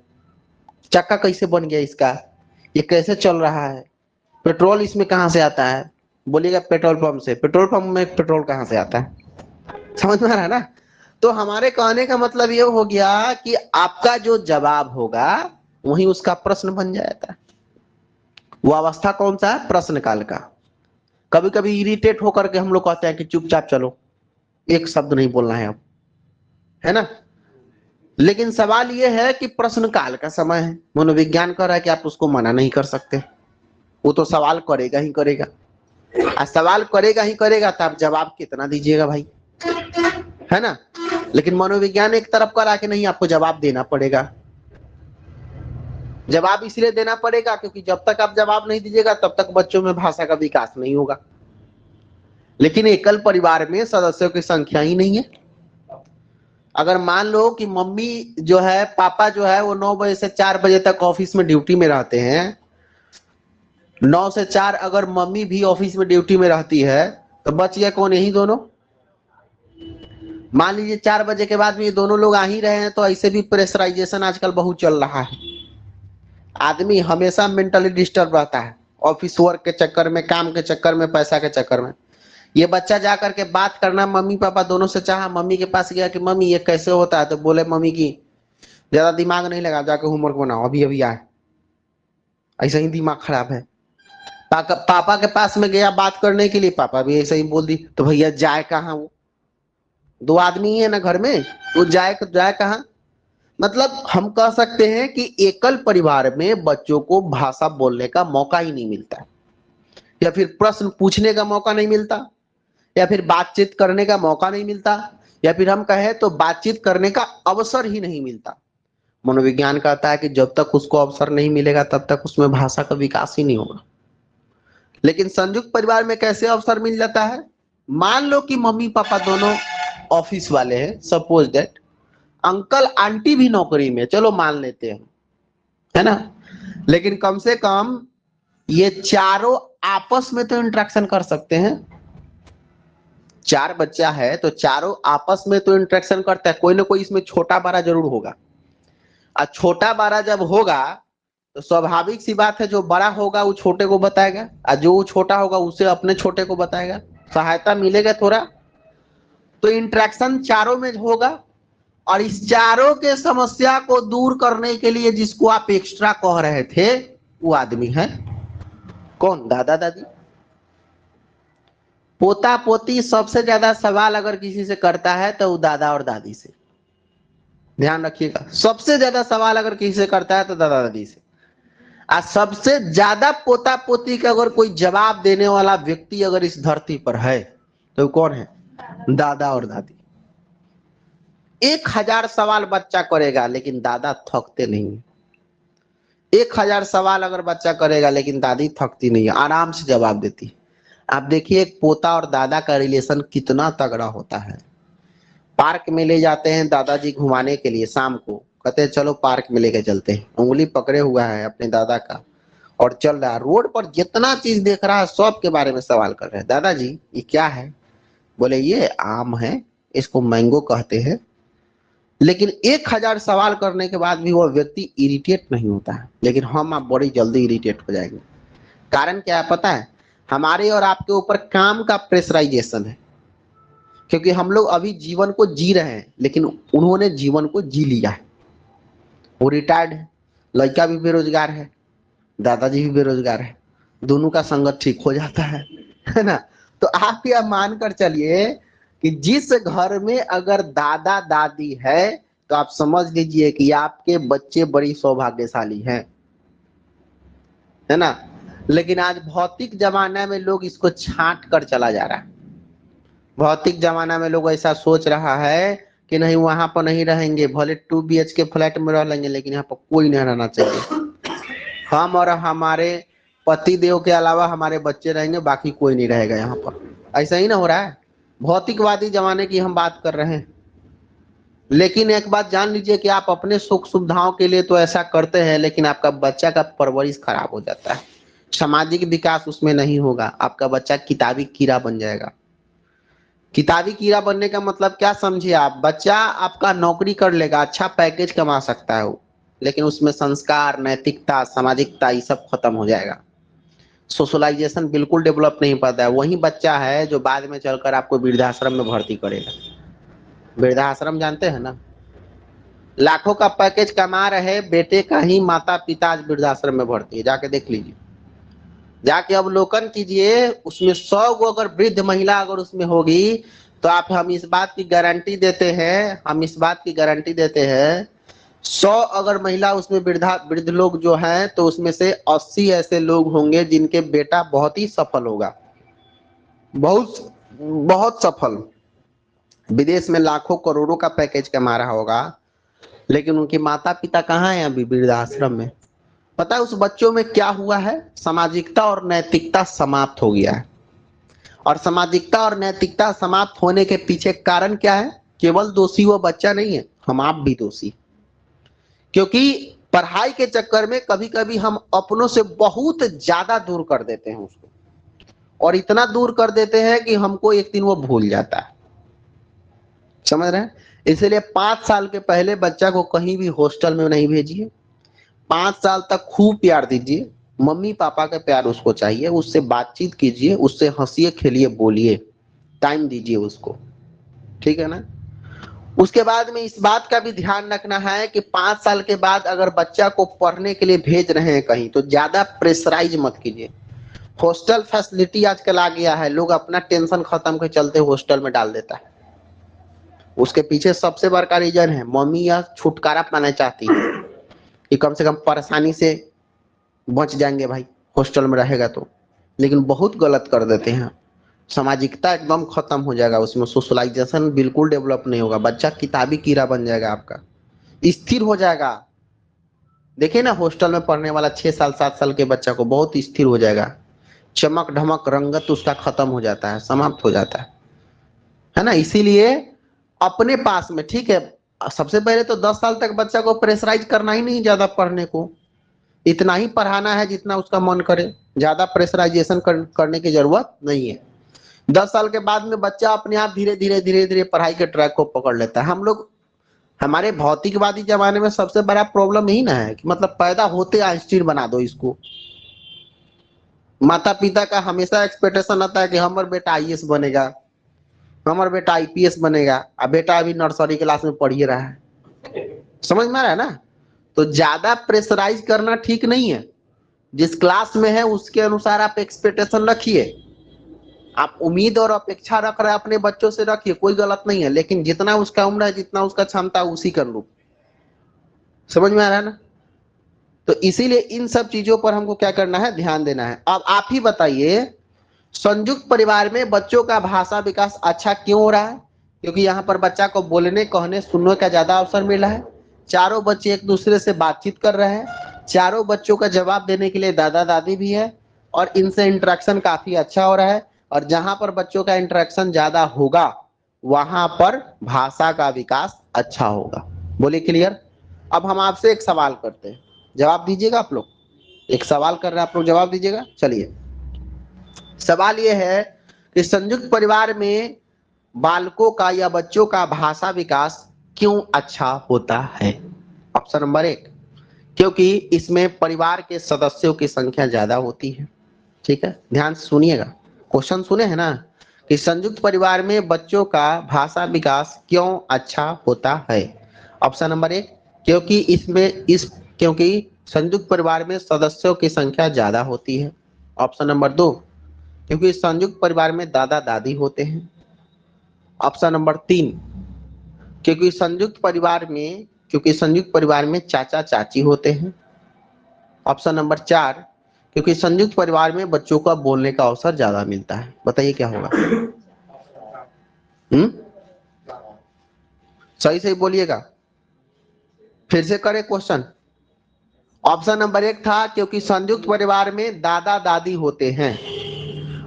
चक्का कैसे बन गया इसका, ये कैसे चल रहा है, पेट्रोल इसमें कहां से आता है, बोलिएगा पेट्रोल पंप से। पेट्रोल पंप में पेट्रोल कहां से आता है, समझ में आ रहा है ना। तो हमारे कहने का मतलब ये हो गया कि आपका जो जवाब होगा वही उसका प्रश्न बन जाएगा। वो अवस्था कौन सा है, प्रश्न काल का। कभी कभी इरिटेट होकर के हम लोग कहते हैं कि चुपचाप चलो, एक शब्द नहीं बोलना है अब, है ना। लेकिन सवाल ये है कि प्रश्न काल का समय है, मनोविज्ञान कह रहा है कि आप उसको मना नहीं कर सकते, वो तो सवाल करेगा ही करेगा। और सवाल करेगा ही करेगा, तो आप जवाब कितना दीजिएगा भाई, है ना। लेकिन मनोविज्ञान एक तरफ करा कि नहीं, आपको जवाब देना पड़ेगा। जवाब इसलिए देना पड़ेगा क्योंकि जब तक आप जवाब नहीं दीजिएगा तब तक बच्चों में भाषा का विकास नहीं होगा। लेकिन एकल परिवार में सदस्यों की संख्या ही नहीं है। अगर मान लो कि मम्मी जो है, पापा जो है, वो 9 बजे से 4 बजे तक ऑफिस में ड्यूटी में रहते हैं, 9 से 4 अगर मम्मी भी ऑफिस में ड्यूटी में रहती है, तो बच गया कौन, यही दोनों। मान लीजिए 4 बजे के बाद भी ये दोनों लोग आ ही रहे हैं, तो ऐसे भी प्रेशराइजेशन आजकल बहुत चल रहा है। आदमी हमेशा मेंटली डिस्टर्ब रहता है, ऑफिस वर्क के चक्कर में, काम के चक्कर में, पैसा के चक्कर में। ये बच्चा जा करके बात करना मम्मी पापा दोनों से चाहा, मम्मी के पास गया कि मम्मी ये कैसे होता है, तो बोले मम्मी की ज्यादा दिमाग नहीं लगा, जाके होमवर्क बनाओ, अभी अभी आए। ऐसा ही दिमाग खराब है। पापा के पास में गया बात करने के लिए, पापा भी ऐसा ही बोल दी, तो भैया जाए कहाँ वो, दो आदमी ही है ना घर में, वो जाए कहाँ। मतलब हम कह सकते हैं कि एकल परिवार में बच्चों को भाषा बोलने का मौका ही नहीं मिलता, या फिर प्रश्न पूछने का मौका नहीं मिलता, या फिर बातचीत करने का मौका नहीं मिलता, या फिर हम कहें तो बातचीत करने का अवसर ही नहीं मिलता। मनोविज्ञान कहता है कि जब तक उसको अवसर नहीं मिलेगा तब तक उसमें भाषा का विकास ही नहीं होगा। लेकिन संयुक्त परिवार में कैसे अवसर मिल जाता है? मान लो कि मम्मी पापा दोनों ऑफिस वाले हैं, सपोज दैट अंकल आंटी भी नौकरी में, चलो मान लेते हैं, है ना, लेकिन कम से कम ये चारों आपस में तो इंटरेक्शन कर सकते हैं। चार बच्चा है तो चारों आपस में तो इंटरेक्शन करता है, कोई ना कोई इसमें छोटा बड़ा जरूर होगा। और छोटा बड़ा जब होगा तो स्वाभाविक सी बात है, जो बड़ा होगा वो छोटे को बताएगा, और जो छोटा होगा उसे अपने छोटे को बताएगा, सहायता मिलेगा थोड़ा, तो इंटरेक्शन चारों में होगा। और इस चारों के समस्या को दूर करने के लिए जिसको आप एक्स्ट्रा कह रहे थे, वो आदमी है कौन? दादा दादी। पोता पोती सबसे ज्यादा सवाल अगर किसी से करता है तो वो दादा और दादी से, ध्यान रखिएगा, सबसे ज्यादा सवाल अगर किसी से करता है तो दादा दादी से। और सबसे ज्यादा पोता पोती का अगर कोई जवाब देने वाला व्यक्ति अगर इस धरती पर है तो कौन है? दादा और दादी। 1000 सवाल बच्चा करेगा लेकिन दादा थकते नहीं। 1000 सवाल अगर बच्चा करेगा लेकिन दादी थकती नहीं है, आराम से जवाब देती है। आप देखिए एक पोता और दादा का रिलेशन कितना तगड़ा होता है। पार्क में ले जाते हैं दादाजी घुमाने के लिए, शाम को कहते हैं चलो पार्क में लेके चलते हैं, उंगली पकड़े हुआ है अपने दादा का और चल रहा है, रोड पर जितना चीज देख रहा है सब के बारे में सवाल कर रहे हैं। दादाजी ये क्या है? बोले ये आम है, इसको मैंगो कहते हैं। लेकिन 1000 सवाल करने के बाद भी वो व्यक्ति इरिटेट नहीं होता है, लेकिन हम आप बड़ी जल्दी इरिटेट हो जाएंगे। कारण क्या है पता है? हमारे और आपके ऊपर काम का प्रेशराइजेशन है, क्योंकि हम लोग अभी जीवन को जी रहे हैं लेकिन उन्होंने जीवन को जी लिया है। वो रिटायर्ड है, लड़का भी बेरोजगार है, दादाजी भी बेरोजगार है, दोनों का संगत ठीक हो जाता है ना। तो आप यह मानकर चलिए कि जिस घर में अगर दादा दादी है तो आप समझ लीजिए कि आपके बच्चे बड़ी सौभाग्यशाली हैं, है ना। लेकिन आज भौतिक जमाना में लोग इसको छांट कर चला जा रहा है। भौतिक जमाना में लोग ऐसा सोच रहा है कि नहीं वहां पर नहीं रहेंगे, भले 2 BHK फ्लैट में रह लेंगे लेकिन यहाँ पर कोई नहीं रहना चाहिए, हम और हमारे पति देव के अलावा हमारे बच्चे रहेंगे, बाकी कोई नहीं रहेगा यहाँ पर। ऐसा ही ना हो रहा है, भौतिकवादी जमाने की हम बात कर रहे हैं। लेकिन एक बात जान लीजिए कि आप अपने सुख सुविधाओं के लिए तो ऐसा करते हैं, लेकिन आपका बच्चा का परवरिश खराब हो जाता है, सामाजिक विकास उसमें नहीं होगा, आपका बच्चा किताबी कीड़ा बन जाएगा। किताबी कीड़ा बनने का मतलब क्या समझिए आप? बच्चा आपका नौकरी कर लेगा, अच्छा पैकेज कमा सकता है वो, लेकिन उसमें संस्कार, नैतिकता, सामाजिकता ये सब खत्म हो जाएगा। सोशलाइजेशन बिल्कुल डेवलप नहीं पाता है। वही बच्चा है जो बाद में चलकर आपको वृद्धाश्रम में भर्ती करेगा। वृद्धाश्रम जानते हैं ना, लाखों का पैकेज कमा रहे बेटे का ही माता पिता आज वृद्धाश्रम में भर्ती है, जाके देख लीजिए, जाके अवलोकन कीजिए। उसमें 100 गो अगर वृद्ध महिला अगर उसमें होगी तो आप हम इस बात की गारंटी देते हैं, 100 अगर महिला उसमें वृद्ध लोग जो हैं तो उसमें से 80 ऐसे लोग होंगे जिनके बेटा बहुत ही सफल होगा, बहुत बहुत सफल, विदेश में लाखों करोड़ों का पैकेज कमा रहा होगा, लेकिन उनके माता पिता कहाँ हैं? अभी वृद्धाश्रम में। पता है उस बच्चों में क्या हुआ है? सामाजिकता और नैतिकता समाप्त हो गया है। और सामाजिकता और नैतिकता समाप्त होने के पीछे कारण क्या है? केवल दोषी वो बच्चा नहीं है, हम आप भी दोषी। क्योंकि पढ़ाई के चक्कर में कभी कभी हम अपनों से बहुत ज्यादा दूर कर देते हैं उसको, और इतना दूर कर देते हैं कि हमको एक दिन वो भूल जाता है। समझ रहे हैं? इसलिए 5 साल के पहले बच्चा को कहीं भी हॉस्टल में नहीं भेजिए, 5 साल तक खूब प्यार दीजिए, मम्मी पापा का प्यार उसको चाहिए, उससे बातचीत कीजिए, उससे हंसिए खेलिए बोलिए, टाइम दीजिए उसको, ठीक है ना। उसके बाद में इस बात का भी ध्यान रखना है कि 5 साल के बाद अगर बच्चा को पढ़ने के लिए भेज रहे हैं कहीं, तो ज्यादा प्रेशराइज मत कीजिए। हॉस्टल फैसिलिटी आजकल आ गया है, लोग अपना टेंशन खत्म के चलते हॉस्टल में डाल देता है। उसके पीछे सबसे बड़का रीजन है मम्मी या छुटकारा पाना चाहती है कि कम से कम परेशानी से बच जाएंगे भाई हॉस्टल में रहेगा तो। लेकिन बहुत गलत कर देते हैं, सामाजिकता एकदम खत्म हो जाएगा उसमें, सोशलाइजेशन बिल्कुल डेवलप नहीं होगा, बच्चा किताबी कीड़ा बन जाएगा आपका, स्थिर हो जाएगा। देखिए ना हॉस्टल में पढ़ने वाला 6 साल 7 साल के बच्चा को बहुत स्थिर हो जाएगा, चमक धमक रंगत उसका खत्म हो जाता है, समाप्त हो जाता है ना। इसीलिए अपने पास में, ठीक है, सबसे पहले तो 10 साल तक बच्चा को प्रेशराइज करना ही नहीं ज्यादा पढ़ने को, इतना ही पढ़ाना है जितना उसका मन करे, ज्यादा प्रेशराइजेशन करने की जरूरत नहीं है। 10 साल के बाद में बच्चा अपने आप धीरे धीरे धीरे धीरे पढ़ाई के ट्रैक को पकड़ लेता है। हम लोग हमारे भौतिकवादी जमाने में सबसे बड़ा प्रॉब्लम यही ना है कि मतलब पैदा होते आइंस्टीन बना दो इसको। माता पिता का हमेशा एक्सपेक्टेशन आता है कि हमारा बेटा आईएएस बनेगा, हमारा बेटा आईपीएस बनेगा, अब बेटा अभी नर्सरी क्लास में पढ़ ही रहा है। समझ में आ रहा है ना। तो ज्यादा प्रेशराइज करना ठीक नहीं है, जिस क्लास में है उसके अनुसार आप एक्सपेक्टेशन रखिए, आप उम्मीद और अपेक्षा रख रहे हैं अपने बच्चों से, रखिए, कोई गलत नहीं है, लेकिन जितना उसका उम्र है, जितना उसका क्षमता है, उसी कर लो। समझ में आ रहा है ना। तो इसीलिए इन सब चीजों पर हमको क्या करना है, ध्यान देना है। अब आप ही बताइए, संयुक्त परिवार में बच्चों का भाषा विकास अच्छा क्यों हो रहा है? क्योंकि यहाँ पर बच्चा को बोलने कहने सुनने का ज्यादा अवसर मिला है, चारों बच्चे एक दूसरे से बातचीत कर रहे हैं, चारों बच्चों का जवाब देने के लिए दादा दादी भी है, और इनसे इंटरेक्शन काफी अच्छा हो रहा है। और जहां पर बच्चों का इंटरेक्शन ज्यादा होगा वहां पर भाषा का विकास अच्छा होगा। बोलिए क्लियर। अब हम आपसे एक सवाल करते हैं, जवाब दीजिएगा आप लोग। एक सवाल कर रहे हैं, आप लोग जवाब दीजिएगा। चलिए, सवाल यह है कि संयुक्त परिवार में बालकों का या बच्चों का भाषा विकास क्यों अच्छा होता है? ऑप्शन नंबर 1, क्योंकि इसमें परिवार के सदस्यों की संख्या ज्यादा होती है। ठीक है, ध्यान से सुनिएगा, क्वेश्चन सुने हैं ना, कि संयुक्त परिवार में बच्चों का भाषा विकास क्यों अच्छा होता है। ऑप्शन नंबर 1, क्योंकि क्योंकि संयुक्त परिवार में सदस्यों की संख्या ज्यादा होती है। ऑप्शन नंबर 2, क्योंकि संयुक्त परिवार में दादा दादी होते हैं। ऑप्शन नंबर 3, क्योंकि संयुक्त परिवार में चाचा चाची होते हैं। ऑप्शन नंबर 4, क्योंकि संयुक्त परिवार में बच्चों का बोलने का अवसर ज्यादा मिलता है। बताइए क्या होगा। हम्म, सही सही बोलिएगा, फिर से करें क्वेश्चन। ऑप्शन नंबर 1 था क्योंकि संयुक्त परिवार में दादा दादी होते हैं।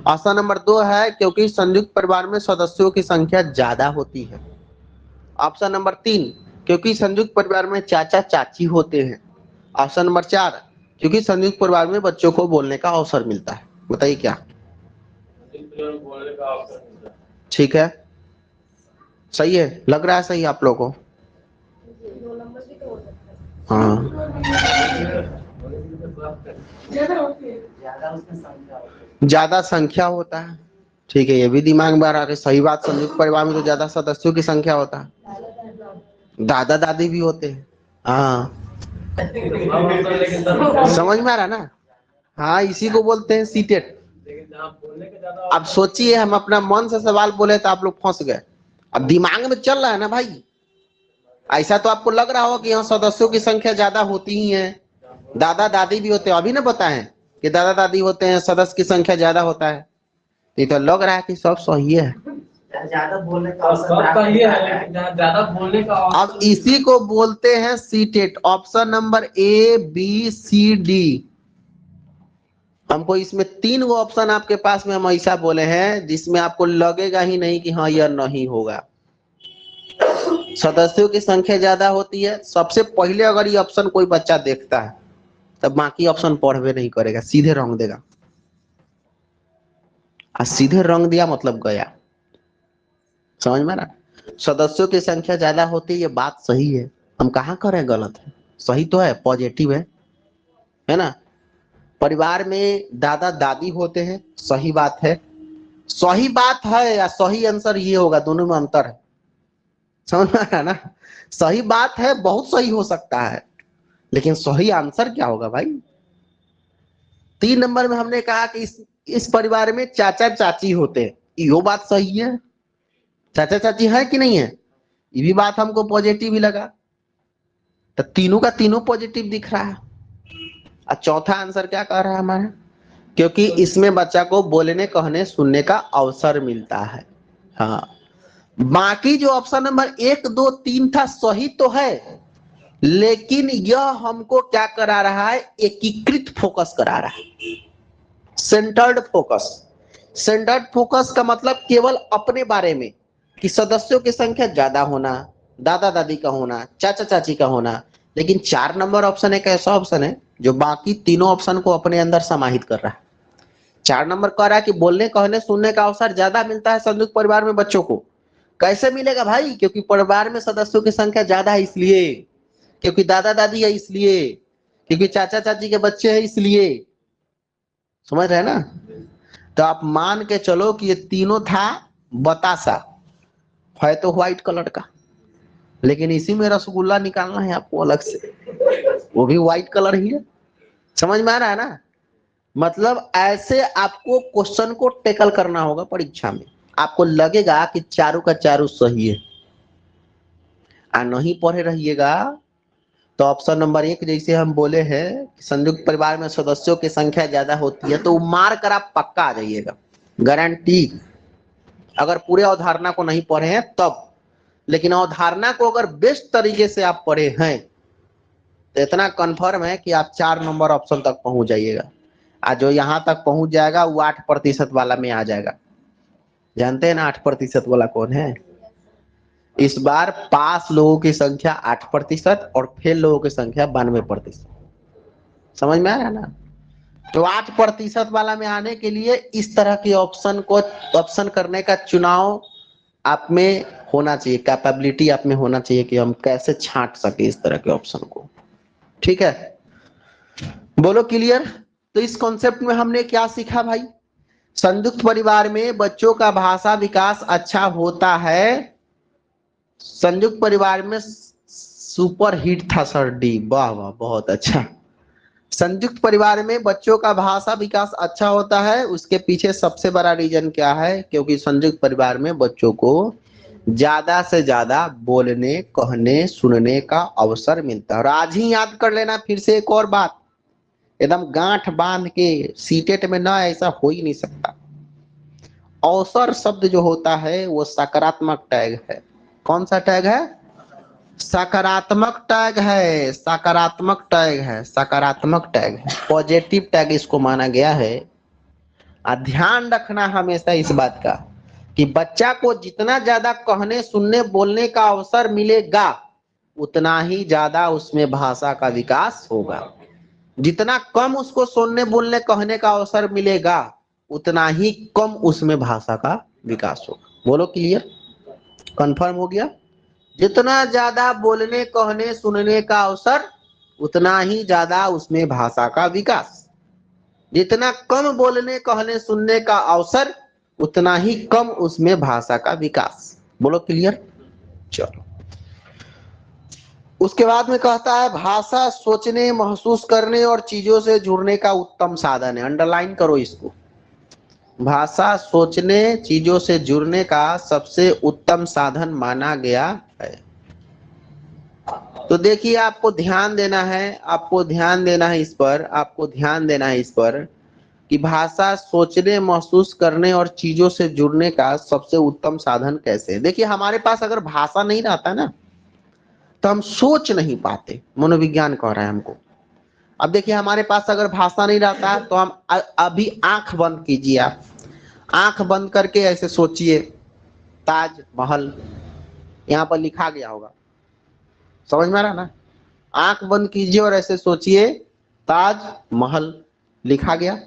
ऑप्शन नंबर 2 है क्योंकि संयुक्त परिवार में सदस्यों की संख्या ज्यादा होती है। ऑप्शन नंबर 3, क्योंकि संयुक्त परिवार में चाचा चाची होते हैं। ऑप्शन नंबर 4, क्योंकि संयुक्त परिवार में बच्चों को बोलने का अवसर मिलता है। बताइए क्या। ठीक है, सही है, लग रहा है सही आप लोगों को। हाँ, ज्यादा संख्या होता है। ठीक है, ये भी दिमाग में आ रहा है, सही बात, संयुक्त परिवार में तो ज्यादा सदस्यों की संख्या होता है, दादा दादी भी होते हैं। हाँ, समझ में आ रहा ना। हाँ, इसी को बोलते हैं सीटेट। अब सोचिए हम अपना मन से सवाल बोले तो आप लोग फंस गए, अब दिमाग में चल रहा है ना भाई। ऐसा तो आपको लग रहा हो कि यहाँ सदस्यों की संख्या ज्यादा होती ही है, दादा दादी भी होते हैं, अभी ना बताएं कि दादा दादी होते हैं, सदस्य की संख्या ज्यादा होता है। ये तो लग रहा है कि सब सही है, ज्यादा बोलने का अब इसी को बोलते हैं CTET. Option number A B C D. हमको इसमें 3 गो ऑप्शन आपके पास में हम ऐसा बोले हैं जिसमें आपको लगेगा ही नहीं कि हाँ यह नहीं होगा। सदस्यों की संख्या ज्यादा होती है, सबसे पहले अगर ये ऑप्शन कोई बच्चा देखता है तब बाकी ऑप्शन पढ़वे नहीं करेगा, सीधे रंग देगा, और सीधे रंग दिया मतलब गया। समझ में ना। सदस्यों की संख्या ज्यादा होती है, ये बात सही है, हम कहाँ कर रहे हैं गलत है, सही तो है, पॉजिटिव है ना। परिवार में दादा दादी होते हैं, सही बात है। सही बात है या सही आंसर ये होगा, दोनों में अंतर है, समझ में आया ना। सही बात है, बहुत सही हो सकता है, लेकिन सही आंसर क्या होगा भाई। 3 नंबर में हमने कहा कि इस परिवार में चाचा चाची होते हैं, यो बात सही है। चाचा चाची है कि नहीं है, ये भी बात हमको पॉजिटिव ही लगा, तो तीनों का तीनों पॉजिटिव दिख रहा है। और चौथा आंसर क्या कह रहा है हमारा, क्योंकि इसमें बच्चा को बोलने कहने सुनने का अवसर मिलता है। हाँ, बाकी जो ऑप्शन नंबर 1 2 3 था सही तो है, लेकिन यह हमको क्या करा रहा है, एकीकृत फोकस करा रहा है, सेंटर्ड फोकस। सेंटर्ड फोकस का मतलब केवल अपने बारे में, कि सदस्यों की संख्या ज्यादा होना, दादा दादी का होना, चाचा चाची का होना। लेकिन 4 नंबर ऑप्शन एक ऐसा ऑप्शन है जो बाकी तीनों ऑप्शन को अपने अंदर समाहित कर रहा है। 4 नंबर कह रहा है कि बोलने कहने सुनने का अवसर ज्यादा मिलता है संयुक्त परिवार में बच्चों को। कैसे मिलेगा भाई, क्योंकि परिवार में सदस्यों की संख्या ज्यादा है इसलिए, क्योंकि दादा दादी है इसलिए, क्योंकि चाचा चाची के बच्चे हैं इसलिए। समझ रहे हैं ना। तो आप मान के चलो कि ये तीनों था बतासा, है तो व्हाइट कलर का, लेकिन इसी में रसगुल्ला निकालना है आपको अलग से, वो भी व्हाइट कलर ही है। समझ में आ रहा है ना। मतलब ऐसे आपको क्वेश्चन को टेकल करना होगा परीक्षा में। आपको लगेगा कि चारों का चारों सही है, आ नहीं पढ़े रहिएगा तो ऑप्शन नंबर 1 जैसे हम बोले हैं कि संयुक्त परिवार में सदस्यों की संख्या ज्यादा होती है, तो मार कर आप पक्का आ जाइएगा, गारंटी। अगर पूरे अवधारणा को नहीं पढ़े हैं तब, लेकिन अवधारणा को अगर बेस्ट तरीके से आप पढ़े हैं तो इतना कंफर्म है कि आप 4 नंबर ऑप्शन तक पहुंच जाइएगा। आज जो यहां तक पहुंच जाएगा वो 8% वाला में आ जाएगा। जानते हैं ना 8% वाला कौन है। इस बार पास लोगों की संख्या 8% और फेल लोगों की संख्या 92%। समझ में आया ना। तो 8% वाला में आने के लिए इस तरह के ऑप्शन करने का चुनाव आप में होना चाहिए, कैपेबिलिटी आप में होना चाहिए कि हम कैसे छांट सके इस तरह के ऑप्शन को। ठीक है, बोलो क्लियर। तो इस कॉन्सेप्ट में हमने क्या सीखा भाई, संयुक्त परिवार में बच्चों का भाषा विकास अच्छा होता है। संयुक्त परिवार में सुपर हिट था सर डी, वाह वाह बहुत अच्छा। संयुक्त परिवार में बच्चों का भाषा विकास अच्छा होता है, उसके पीछे सबसे बड़ा रीजन क्या है, क्योंकि संयुक्त परिवार में बच्चों को ज्यादा से ज्यादा बोलने कहने सुनने का अवसर मिलता है। और आज ही याद कर लेना फिर से एक और बात, एकदम गांठ बांध के, सीटेट में ना ऐसा हो ही नहीं सकता। अवसर शब्द जो होता है वो सकारात्मक टैग है। कौन सा टैग है, सकारात्मक टैग है, सकारात्मक टैग है, सकारात्मक टैग है, पॉजिटिव टैग इसको माना गया है। ध्यान रखना हमेशा इस बात का कि बच्चा को जितना ज्यादा कहने सुनने बोलने का अवसर मिलेगा उतना ही ज्यादा उसमें भाषा का विकास होगा। जितना कम उसको सुनने बोलने कहने का अवसर मिलेगा उतना ही कम उसमें भाषा का विकास होगा। बोलो क्लियर, कंफर्म हो गया। जितना ज्यादा बोलने कहने सुनने का अवसर उतना ही ज्यादा उसमें भाषा का विकास, जितना कम बोलने कहने सुनने का अवसर उतना ही कम उसमें भाषा का विकास। बोलो क्लियर। चलो, उसके बाद में कहता है भाषा सोचने महसूस करने और चीजों से जुड़ने का उत्तम साधन है। अंडरलाइन करो इसको, भाषा सोचने चीजों से जुड़ने का सबसे उत्तम साधन माना गया है। तो देखिए आपको ध्यान देना है, आपको ध्यान देना है इस पर, आपको ध्यान देना है इस पर कि भाषा सोचने महसूस करने और चीजों से जुड़ने का सबसे उत्तम साधन कैसे है। देखिए हमारे पास अगर भाषा नहीं रहता ना तो हम सोच नहीं पाते, मनोविज्ञान कह रहा है हमको। अब देखिए हमारे पास अगर भाषा नहीं रहता तो हम अभी आंख बंद कीजिए, आप आंख बंद करके ऐसे सोचिए ताजमहल, यहाँ पर लिखा गया होगा, समझ में आ रहा ना। आंख बंद कीजिए और ऐसे सोचिए ताजमहल लिखा गया।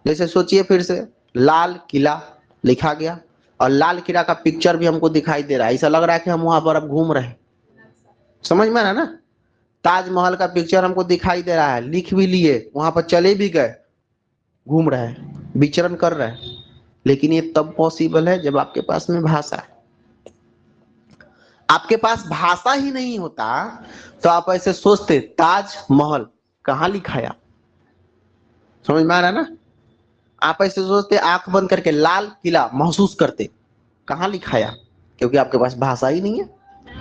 जैसे सोचिए फिर से लाल किला लिखा गया, और लाल किला का पिक्चर भी हमको दिखाई दे रहा है, ऐसा लग रहा है कि हम वहां पर अब घूम रहे हैं। समझ में आ रहा ना। ताजमहल का पिक्चर हमको दिखाई दे रहा है, लिख भी लिए, वहां पर चले भी गए, घूम रहे हैं, विचरण कर रहे हैं, लेकिन ये तब पॉसिबल है जब आपके पास में भाषा है। आपके पास भाषा ही नहीं होता तो आप ऐसे सोचते ताजमहल कहां लिखा है? समझ में आ रहा है ना? आप ऐसे सोचते आंख बंद करके लाल किला महसूस करते, कहां लिखा है? क्योंकि आपके पास भाषा ही नहीं है।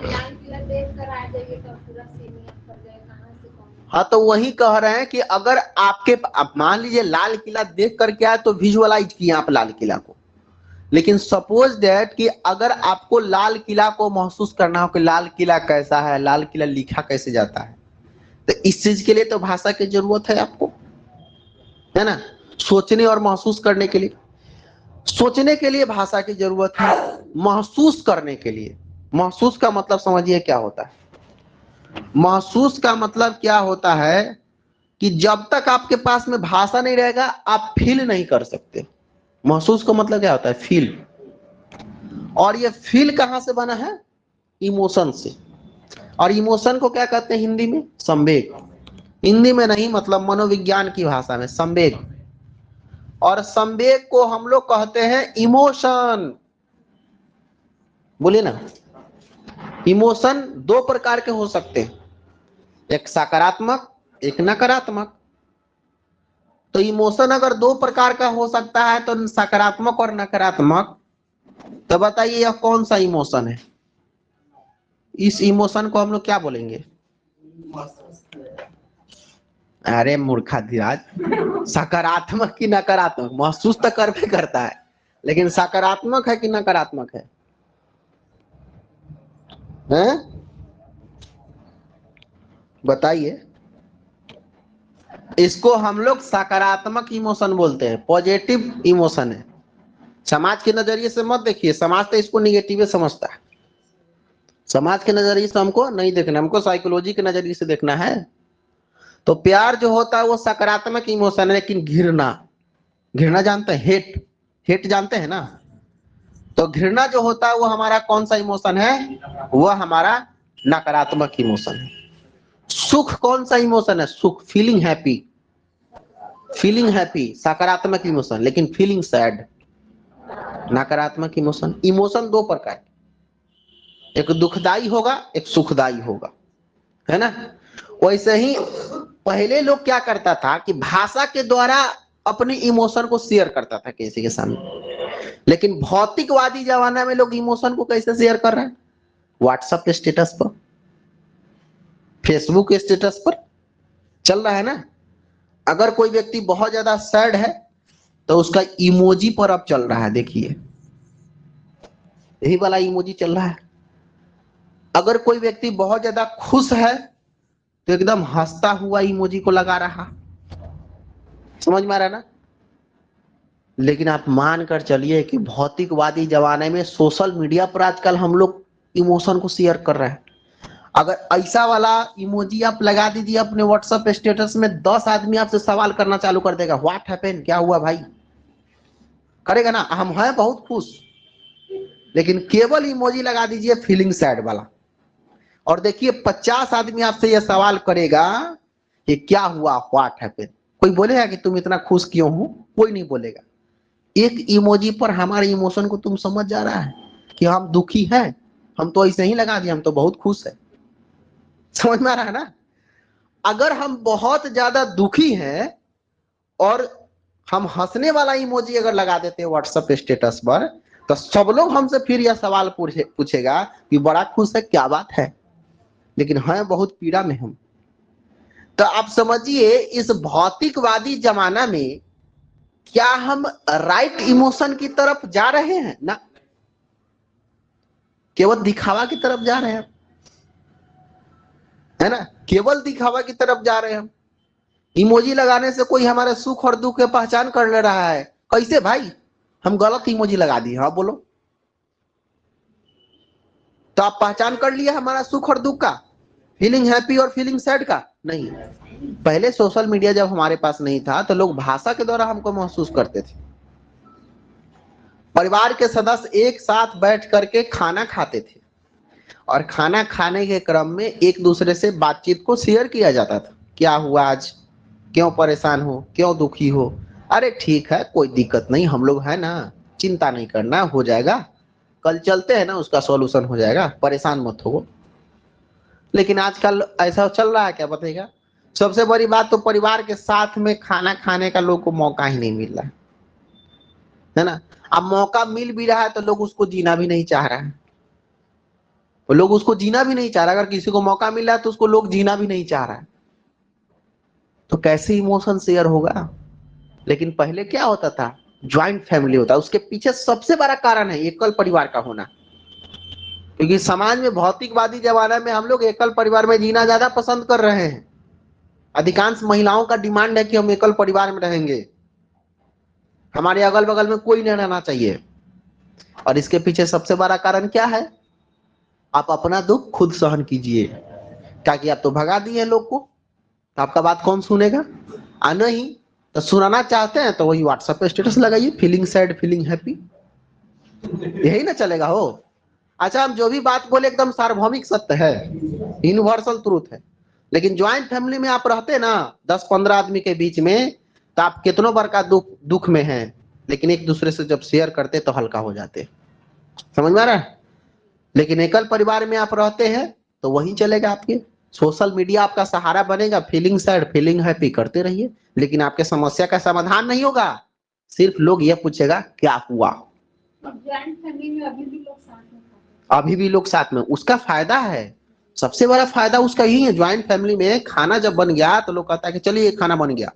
लाल किला देख कर आ जाइए तो पूरा सीन याद कर जाए कहां से कौन। हाँ, तो वही कह रहे हैं कि अगर आपके आप मान लीजिए लाल किला देख करके आए तो विजुअलाइज किए आप लाल किला को, लेकिन सपोज दैट कि अगर आपको लाल किला को महसूस करना हो कि लाल किला कैसा है, लाल किला लिखा कैसे जाता है, तो इस चीज के लिए तो भाषा की जरूरत है आपको, है ना? सोचने और महसूस करने के लिए, सोचने के लिए भाषा की जरूरत है, महसूस करने के लिए। महसूस का मतलब समझिए क्या होता है? महसूस का मतलब क्या होता है कि जब तक आपके पास में भाषा नहीं रहेगा आप फील नहीं कर सकते। महसूस का मतलब क्या होता है? फील। और ये फील कहां से बना है? इमोशन से। और इमोशन को क्या कहते हैं हिंदी में? संवेग। हिंदी में नहीं, मतलब मनोविज्ञान की भाषा में संवेग। और संवेग को हम लोग कहते हैं इमोशन। बोलिए ना। इमोशन दो प्रकार के हो सकते हैं, एक सकारात्मक, एक नकारात्मक। तो इमोशन अगर दो प्रकार का हो सकता है, तो सकारात्मक और नकारात्मक, तो बताइए यह कौन सा इमोशन है? इस इमोशन को हम लोग क्या बोलेंगे? अरे मूर्खा धीराज, सकारात्मक की नकारात्मक? महसूस तो कर भी करता है, लेकिन सकारात्मक है कि नकारात्मक है? हैं? बताइए। इसको हम लोग सकारात्मक इमोशन बोलते हैं, पॉजिटिव इमोशन है। समाज के नजरिए से मत देखिए, समाज तो इसको निगेटिव समझता है। समाज के नजरिए से हमको नहीं देखना, हमको साइकोलॉजी के नजरिए से देखना है। तो प्यार जो होता है वो सकारात्मक इमोशन है, लेकिन घृणा, घृणा जानते हैं? हेट, हेट जानते हैं ना? तो घृणा जो होता है वो हमारा कौन सा इमोशन है? वह हमारा नकारात्मक इमोशन है। सुख कौन सा इमोशन है? सुख, फीलिंग हैप्पी। फीलिंग हैप्पी सकारात्मक इमोशन, लेकिन फीलिंग सैड नकारात्मक इमोशन। इमोशन दो प्रकार, एक दुखदाई होगा, एक सुखदाई होगा, है ना? वैसे ही पहले लोग क्या करता था कि भाषा के द्वारा अपनी इमोशन को शेयर करता था किसी के सामने, लेकिन भौतिकवादी जमाना में लोग इमोशन को कैसे शेयर कर रहे हैं? व्हाट्सएप स्टेटस पर, फेसबुक स्टेटस पर चल रहा है ना। अगर कोई व्यक्ति बहुत ज्यादा सैड है तो उसका इमोजी पर अब चल रहा है, देखिए यही वाला इमोजी चल रहा है। अगर कोई व्यक्ति बहुत ज्यादा खुश है तो एकदम हंसता हुआ इमोजी को लगा रहा, समझ में आ रहा है ना? लेकिन आप मान कर चलिए कि भौतिकवादी जमाने में सोशल मीडिया पर आजकल हम लोग इमोशन को शेयर कर रहे हैं। अगर ऐसा वाला इमोजी आप लगा दीजिए अपने व्हाट्सएप स्टेटस में, 10 आदमी आपसे सवाल करना चालू कर देगा, व्हाट हैपेन, क्या हुआ भाई? करेगा ना, हम हैं बहुत खुश। लेकिन केवल इमोजी लगा दीजिए फीलिंग सैड वाला, और देखिए 50 आदमी आपसे यह सवाल करेगा कि क्या हुआ, व्हाट हैपेन। कोई बोलेगा कि तुम इतना खुश क्यों हो? कोई नहीं बोलेगा। एक इमोजी पर हमारे इमोशन को तुम समझ जा रहा है कि हम दुखी हैं, हम तो ऐसे ही लगा दिए, हम तो बहुत खुश है। समझ में आ रहा है ना? अगर हम बहुत ज्यादा दुखी हैं और हम हंसने वाला इमोजी अगर लगा देते हैं व्हाट्सएप स्टेटस पर, तो सब लोग हमसे फिर यह सवाल पूछेगा कि बड़ा खुश है, क्या बात है? लेकिन हैं बहुत पीड़ा में हम। तो आप समझिए इस भौतिकवादी जमाना में क्या हम राइट इमोशन की तरफ जा रहे हैं? ना, केवल दिखावा की तरफ जा रहे हैं, है ना? केवल दिखावा की तरफ जा रहे हैं हम। इमोजी लगाने से कोई हमारे सुख और दुख की पहचान कर ले रहा है, कैसे भाई? हम गलत इमोजी लगा दिए, हाँ बोलो। तो आप पहचान कर लिया हमारा सुख और दुख का, फीलिंग हैप्पी और फीलिंग सैड का? नहीं। पहले सोशल मीडिया जब हमारे पास नहीं था तो लोग भाषा के द्वारा हमको महसूस करते थे। परिवार के सदस्य एक साथ बैठ करके खाना खाते थे, और खाना खाने के क्रम में एक दूसरे से बातचीत को शेयर किया जाता था। क्या हुआ आज, क्यों परेशान हो, क्यों दुखी हो, अरे ठीक है कोई दिक्कत नहीं, हम लोग है ना, चिंता नहीं करना, हो जाएगा, कल चलते हैं ना, उसका सॉल्यूशन हो जाएगा, परेशान मत हो। लेकिन आजकल ऐसा चल रहा है क्या बताइएगा? सबसे बड़ी बात तो परिवार के साथ में खाना खाने का लोग को मौका ही नहीं मिल रहा है ना। अब मौका मिल भी रहा है तो लोग उसको जीना भी नहीं चाह रहा है, तो लोग उसको जीना भी नहीं चाह रहा। अगर किसी को मौका मिल रहा है तो उसको लोग जीना भी नहीं चाह रहा है, तो कैसे इमोशन शेयर होगा। लेकिन पहले क्या होता था, ज्वाइंट फैमिली होता, उसके पीछे सबसे बड़ा कारण है एकल परिवार का होना। क्योंकि समाज में भौतिकवादी जमाना में हम लोग एकल परिवार में जीना ज्यादा पसंद कर रहे हैं। अधिकांश महिलाओं का डिमांड है कि हम एकल परिवार में रहेंगे, हमारे अगल बगल में कोई नहीं रहना चाहिए। और इसके पीछे सबसे बड़ा कारण क्या है, आप अपना दुख खुद सहन कीजिए। क्या कि आप तो भगा दिए लोग को, तो आपका बात कौन सुनेगा। नहीं तो सुनाना चाहते हैं तो वही व्हाट्सएप पे स्टेटस लगाइए, फीलिंग सैड फीलिंग हैप्पी, यही ना चलेगा हो। अच्छा, हम जो भी बात बोले एकदम सार्वभौमिक सत्य है, यूनिवर्सल ट्रूथ है। लेकिन ज्वाइंट फैमिली में आप रहते ना 10-15 आदमी के बीच में, तो आप कितनों बार का दुख दुख में हैं, लेकिन एक दूसरे से जब शेयर करते तो हल्का हो जाते। समझ में आ रहा है। लेकिन एकल परिवार में आप रहते हैं तो वही चलेगा आपके, सोशल मीडिया आपका सहारा बनेगा, फीलिंग सैड फीलिंग हैप्पी करते रहिए, लेकिन आपके समस्या का समाधान नहीं होगा। सिर्फ लोग ये पूछेगा क्या हुआ। ज्वाइंट फैमिली में अभी भी लोग साथ में खाते अभी भी लोग साथ में, उसका फायदा है, सबसे बड़ा फायदा उसका यही है। ज्वाइंट फैमिली में खाना जब बन गया तो लोग कहता है कि चलिए खाना बन गया,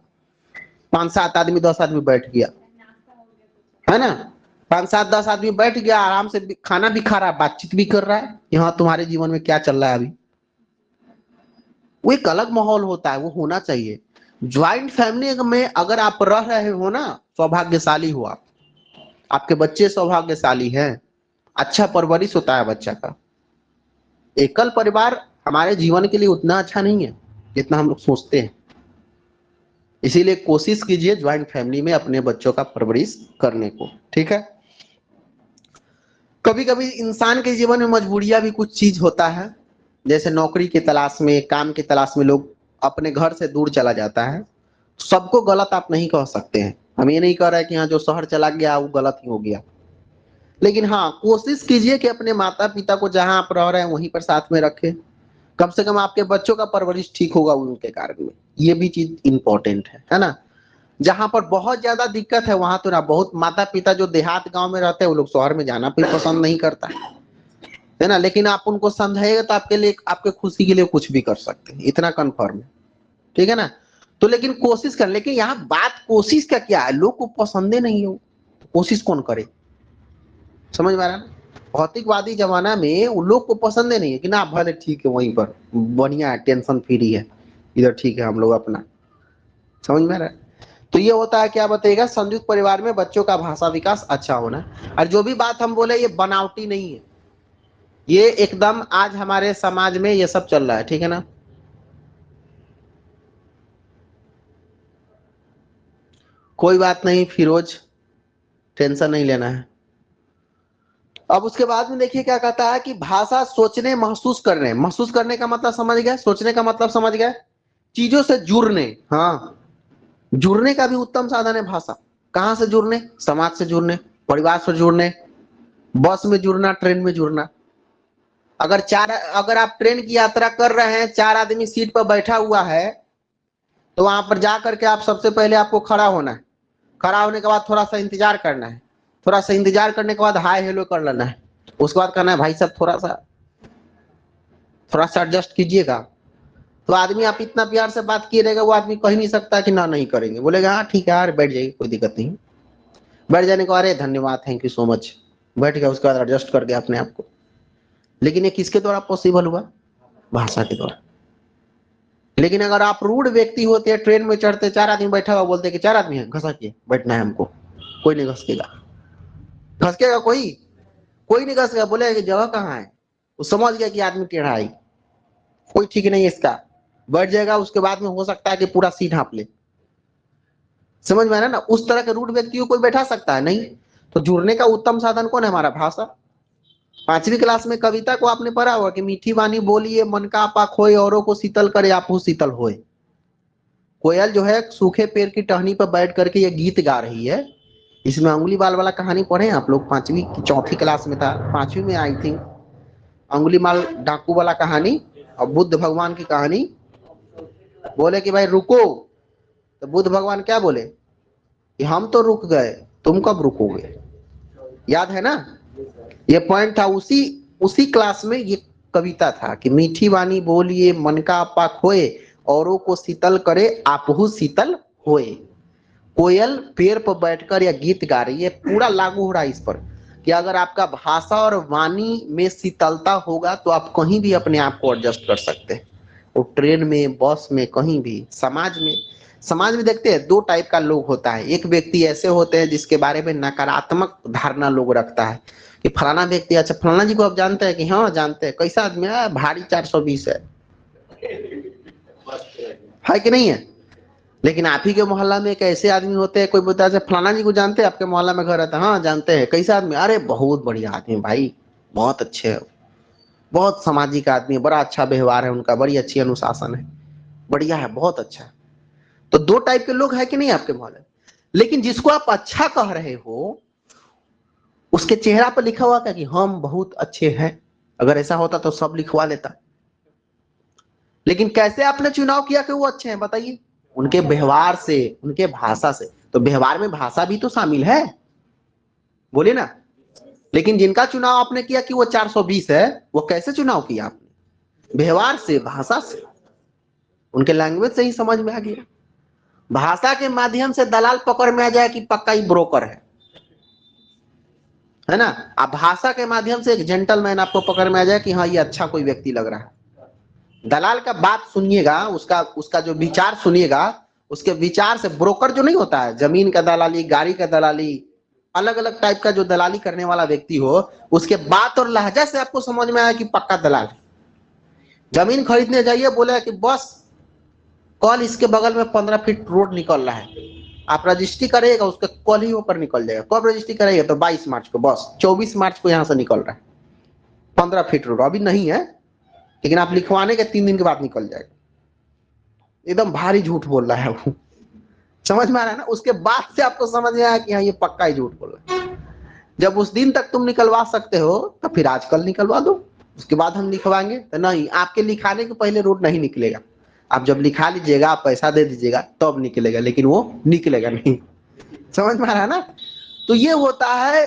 5-7 आदमी 10 आदमी बैठ गया, हैं, नाश्ता हो गया कुछ। है ना, 5-7-10 आदमी बैठ गया, आराम से खाना भी खा रहा है, बातचीत भी कर रहा है, यहाँ तुम्हारे जीवन में क्या चल रहा है अभी। वो एक अलग माहौल होता है, वो होना चाहिए। ज्वाइंट फैमिली में अगर आप रह रहे हो ना, सौभाग्यशाली हो आप, आपके बच्चे सौभाग्यशाली हैं, अच्छा परवरिश होता है बच्चा का। एकल परिवार हमारे जीवन के लिए उतना अच्छा नहीं है जितना हम लोग सोचते हैं। इसीलिए कोशिश कीजिए ज्वाइंट फैमिली में अपने बच्चों का परवरिश करने को, ठीक है। कभी कभी इंसान के जीवन में मजबूरियां भी कुछ चीज होता है, जैसे नौकरी की तलाश में, काम की तलाश में लोग अपने घर से दूर चला जाता है। सबको गलत आप नहीं कह सकते हैं, हम ये नहीं कह रहे कि हाँ जो शहर चला गया वो गलत ही हो गया। लेकिन हाँ कोशिश कीजिए कि अपने माता पिता को जहां आप रह रहे हैं वहीं पर साथ में रखें। कम से कम आपके बच्चों का परवरिश ठीक होगा उनके कारण में, ये भी चीज इंपॉर्टेंट है ना। जहां पर बहुत ज्यादा दिक्कत है वहां तो ना, बहुत माता पिता जो देहात गांव में रहते हैं वो लोग शहर में जाना भी पसंद नहीं करता है ना। लेकिन आप उनको समझाइएगा तो आपके लिए, आपके खुशी के लिए कुछ भी कर सकते हैं, इतना कन्फर्म है, ठीक है ना। तो लेकिन कोशिश कर, लेकिन यहाँ बात कोशिश का क्या है, लोग को पसंदे नहीं हो तो कोशिश कौन करे। समझ में आ रहा है ना। भौतिकवादी जमाना में उन लोग को पसंद ही नहीं है कि ना भले ठीक है वहीं पर बढ़िया है, टेंशन फ्री है, इधर ठीक है हम लोग अपना। समझ में आ रहा है। तो ये होता है क्या बताइएगा, संयुक्त परिवार में बच्चों का भाषा विकास अच्छा होना। और जो भी बात हम बोले ये बनावटी नहीं है, ये एकदम आज हमारे समाज में ये सब चल रहा है, ठीक है ना। कोई बात नहीं फिरोज, टेंशन नहीं लेना है। अब उसके बाद में देखिए क्या कहता है कि भाषा सोचने महसूस करने, महसूस करने का मतलब समझ गए, सोचने का मतलब समझ गए, चीजों से जुड़ने। हाँ, जुड़ने का भी उत्तम साधन है भाषा। कहां से जुड़ने, समाज से जुड़ने, परिवार से जुड़ने, बस में जुड़ना, ट्रेन में जुड़ना। अगर आप ट्रेन की यात्रा कर रहे हैं, 4 आदमी सीट पर बैठा हुआ है, तो वहां पर जा करके आप सबसे पहले आपको खड़ा होना है, खड़ा होने के बाद थोड़ा सा इंतजार करना है, थोड़ा सा इंतजार करने के बाद हाय हेलो कर लेना है, उसके बाद कहना है भाई साहब थोड़ा सा एडजस्ट कीजिएगा। तो आदमी आप इतना प्यार से बात किए रहेगा, वो आदमी कह नहीं सकता कि ना नहीं करेंगे, बोलेगा हाँ ठीक है यार बैठ जाइए कोई दिक्कत नहीं। बैठ जाने को अरे धन्यवाद थैंक यू सो मच, बैठ गया, उसके बाद एडजस्ट कर गया अपने आप को। लेकिन ये किसके द्वारा पॉसिबल हुआ, भाषा के द्वारा। लेकिन अगर आप रूड व्यक्ति होते हैं, ट्रेन में चढ़ते 4 आदमी बैठा हुआ, बोलते कि 4 आदमी है घसकिए, बैठना है हमको, कोई नहीं घसकेगा, घसकेगा कोई, कोई नहीं घसकेगा, बोलेगा कि जगह कहाँ है। वो समझ गया कि आदमी टेढ़ा है, कोई ठीक नहीं है इसका, बैठ जाएगा। उसके बाद में हो सकता है कि पूरा सीट हाँप ले। समझ में आ रहा है ना, उस तरह के रूड व्यक्ति को कोई बैठा सकता है नहीं। तो जुड़ने का उत्तम साधन कौन है, हमारा भाषा। 5वीं क्लास में कविता को आपने पढ़ा होगा कि मीठी वाणी बोलिए मन का आपा खोए, औरों को शीतल करे आपहु शीतल होए। कोयल जो है सूखे पेड़ की टहनी पर बैठ करके ये गीत गा रही है। इसमें अंगुली बाल वाला कहानी पढ़े आप लोग, 5वीं की 4थी क्लास में था, 5वीं में आई थिंक। अंगुली माल डाकू वाला कहानी और बुद्ध भगवान की कहानी। बोले कि भाई रुको, तो बुद्ध भगवान क्या बोले कि हम तो रुक गए, तुम कब रुकोगे। याद है ना, ये पॉइंट था उसी उसी क्लास में। ये कविता था कि मीठी वाणी बोलिए मन का आपा खोए, औरों को शीतल करे आपहु शीतल होए। कोयल पेड़ पर बैठकर यह गीत गा रही है। पूरा लागू हो रहा है इस पर कि अगर आपका भाषा और वाणी में शीतलता होगा तो आप कहीं भी अपने आप को एडजस्ट कर सकते हैं। वो ट्रेन में, बस में, कहीं भी। समाज में देखते हैं 2 टाइप का लोग होता है। एक व्यक्ति ऐसे होते हैं जिसके बारे में नकारात्मक धारणा लोग रखता है कि फलाना व्यक्ति, अच्छा फलाना जी को आप जानते हैं कि हाँ जानते हैं, कैसा आदमी है, भारी 420 है कि नहीं है। लेकिन आप ही के मोहल्ला में एक ऐसे आदमी होते हैं, कोई बोलता है फलाना जी को जानते हैं, आपके मोहल्ला में घर रहता है, हाँ जानते हैं, कैसा आदमी, अरे बहुत बढ़िया आदमी भाई, बहुत अच्छे है, बहुत सामाजिक आदमी, बड़ा अच्छा व्यवहार है उनका, बड़ी अच्छी अनुशासन है, बढ़िया है, बहुत अच्छा है। तो 2 टाइप के लोग है कि नहीं आपके मोहल्ले। लेकिन जिसको आप अच्छा कह रहे हो उसके चेहरा पर लिखा हुआ क्या कि हम बहुत अच्छे हैं। अगर ऐसा होता तो सब लिखवा लेता। लेकिन कैसे आपने चुनाव किया कि वो अच्छे हैं, बताइए। उनके व्यवहार से, उनके भाषा से। तो व्यवहार में भाषा भी तो शामिल है, बोलिए ना। लेकिन जिनका चुनाव आपने किया कि वो 420 है, वो कैसे चुनाव किया आपने, व्यवहार से, भाषा से, उनके लैंग्वेज से ही समझ में आ गया। भाषा के माध्यम से दलाल पकड़ में आ जाए कि पक्का ही ब्रोकर है ना। आप भाषा के माध्यम से एक जेंटलमैन आपको पकड़ में आ जाए कि हाँ ये अच्छा कोई व्यक्ति लग रहा है। दलाल का बात सुनिएगा, उसका उसका जो विचार सुनिएगा, उसके विचार से, ब्रोकर जो नहीं होता है, जमीन का दलाली, गाड़ी का दलाली, अलग अलग टाइप का जो दलाली करने वाला व्यक्ति हो, उसके बात और लहजा से आपको समझ में आया कि पक्का दलाल। जमीन खरीदने जाइए, बोले कि बस कल इसके बगल में 15 फीट रोड निकल रहा है, आप रजिस्ट्री करिएगा, उसका कल ही ऊपर निकल जाएगा। कब रजिस्ट्री करेगा तो 22 मार्च को, बस 24 मार्च को यहां से निकल रहा है 15 फीट रोड, अभी नहीं है लेकिन आप लिखवाने के 3 दिन के बाद निकल जाएगा। एकदम भारी झूठ बोल रहा है वो, समझ में आ रहा है ना। उसके बाद से आपको समझ में आया कि हाँ ये पक्का ही झूठ बोल रहा है। जब उस दिन तक तुम निकलवा सकते हो तो फिर आज कल निकलवा दो, उसके बाद हम लिखवाएंगे। तो नहीं, आपके लिखाने के पहले रोड नहीं निकलेगा। आप जब लिखा लीजिएगा, आप पैसा दे दीजिएगा तब निकलेगा, लेकिन वो निकलेगा नहीं। समझ में आ रहा है ना। तो ये होता है,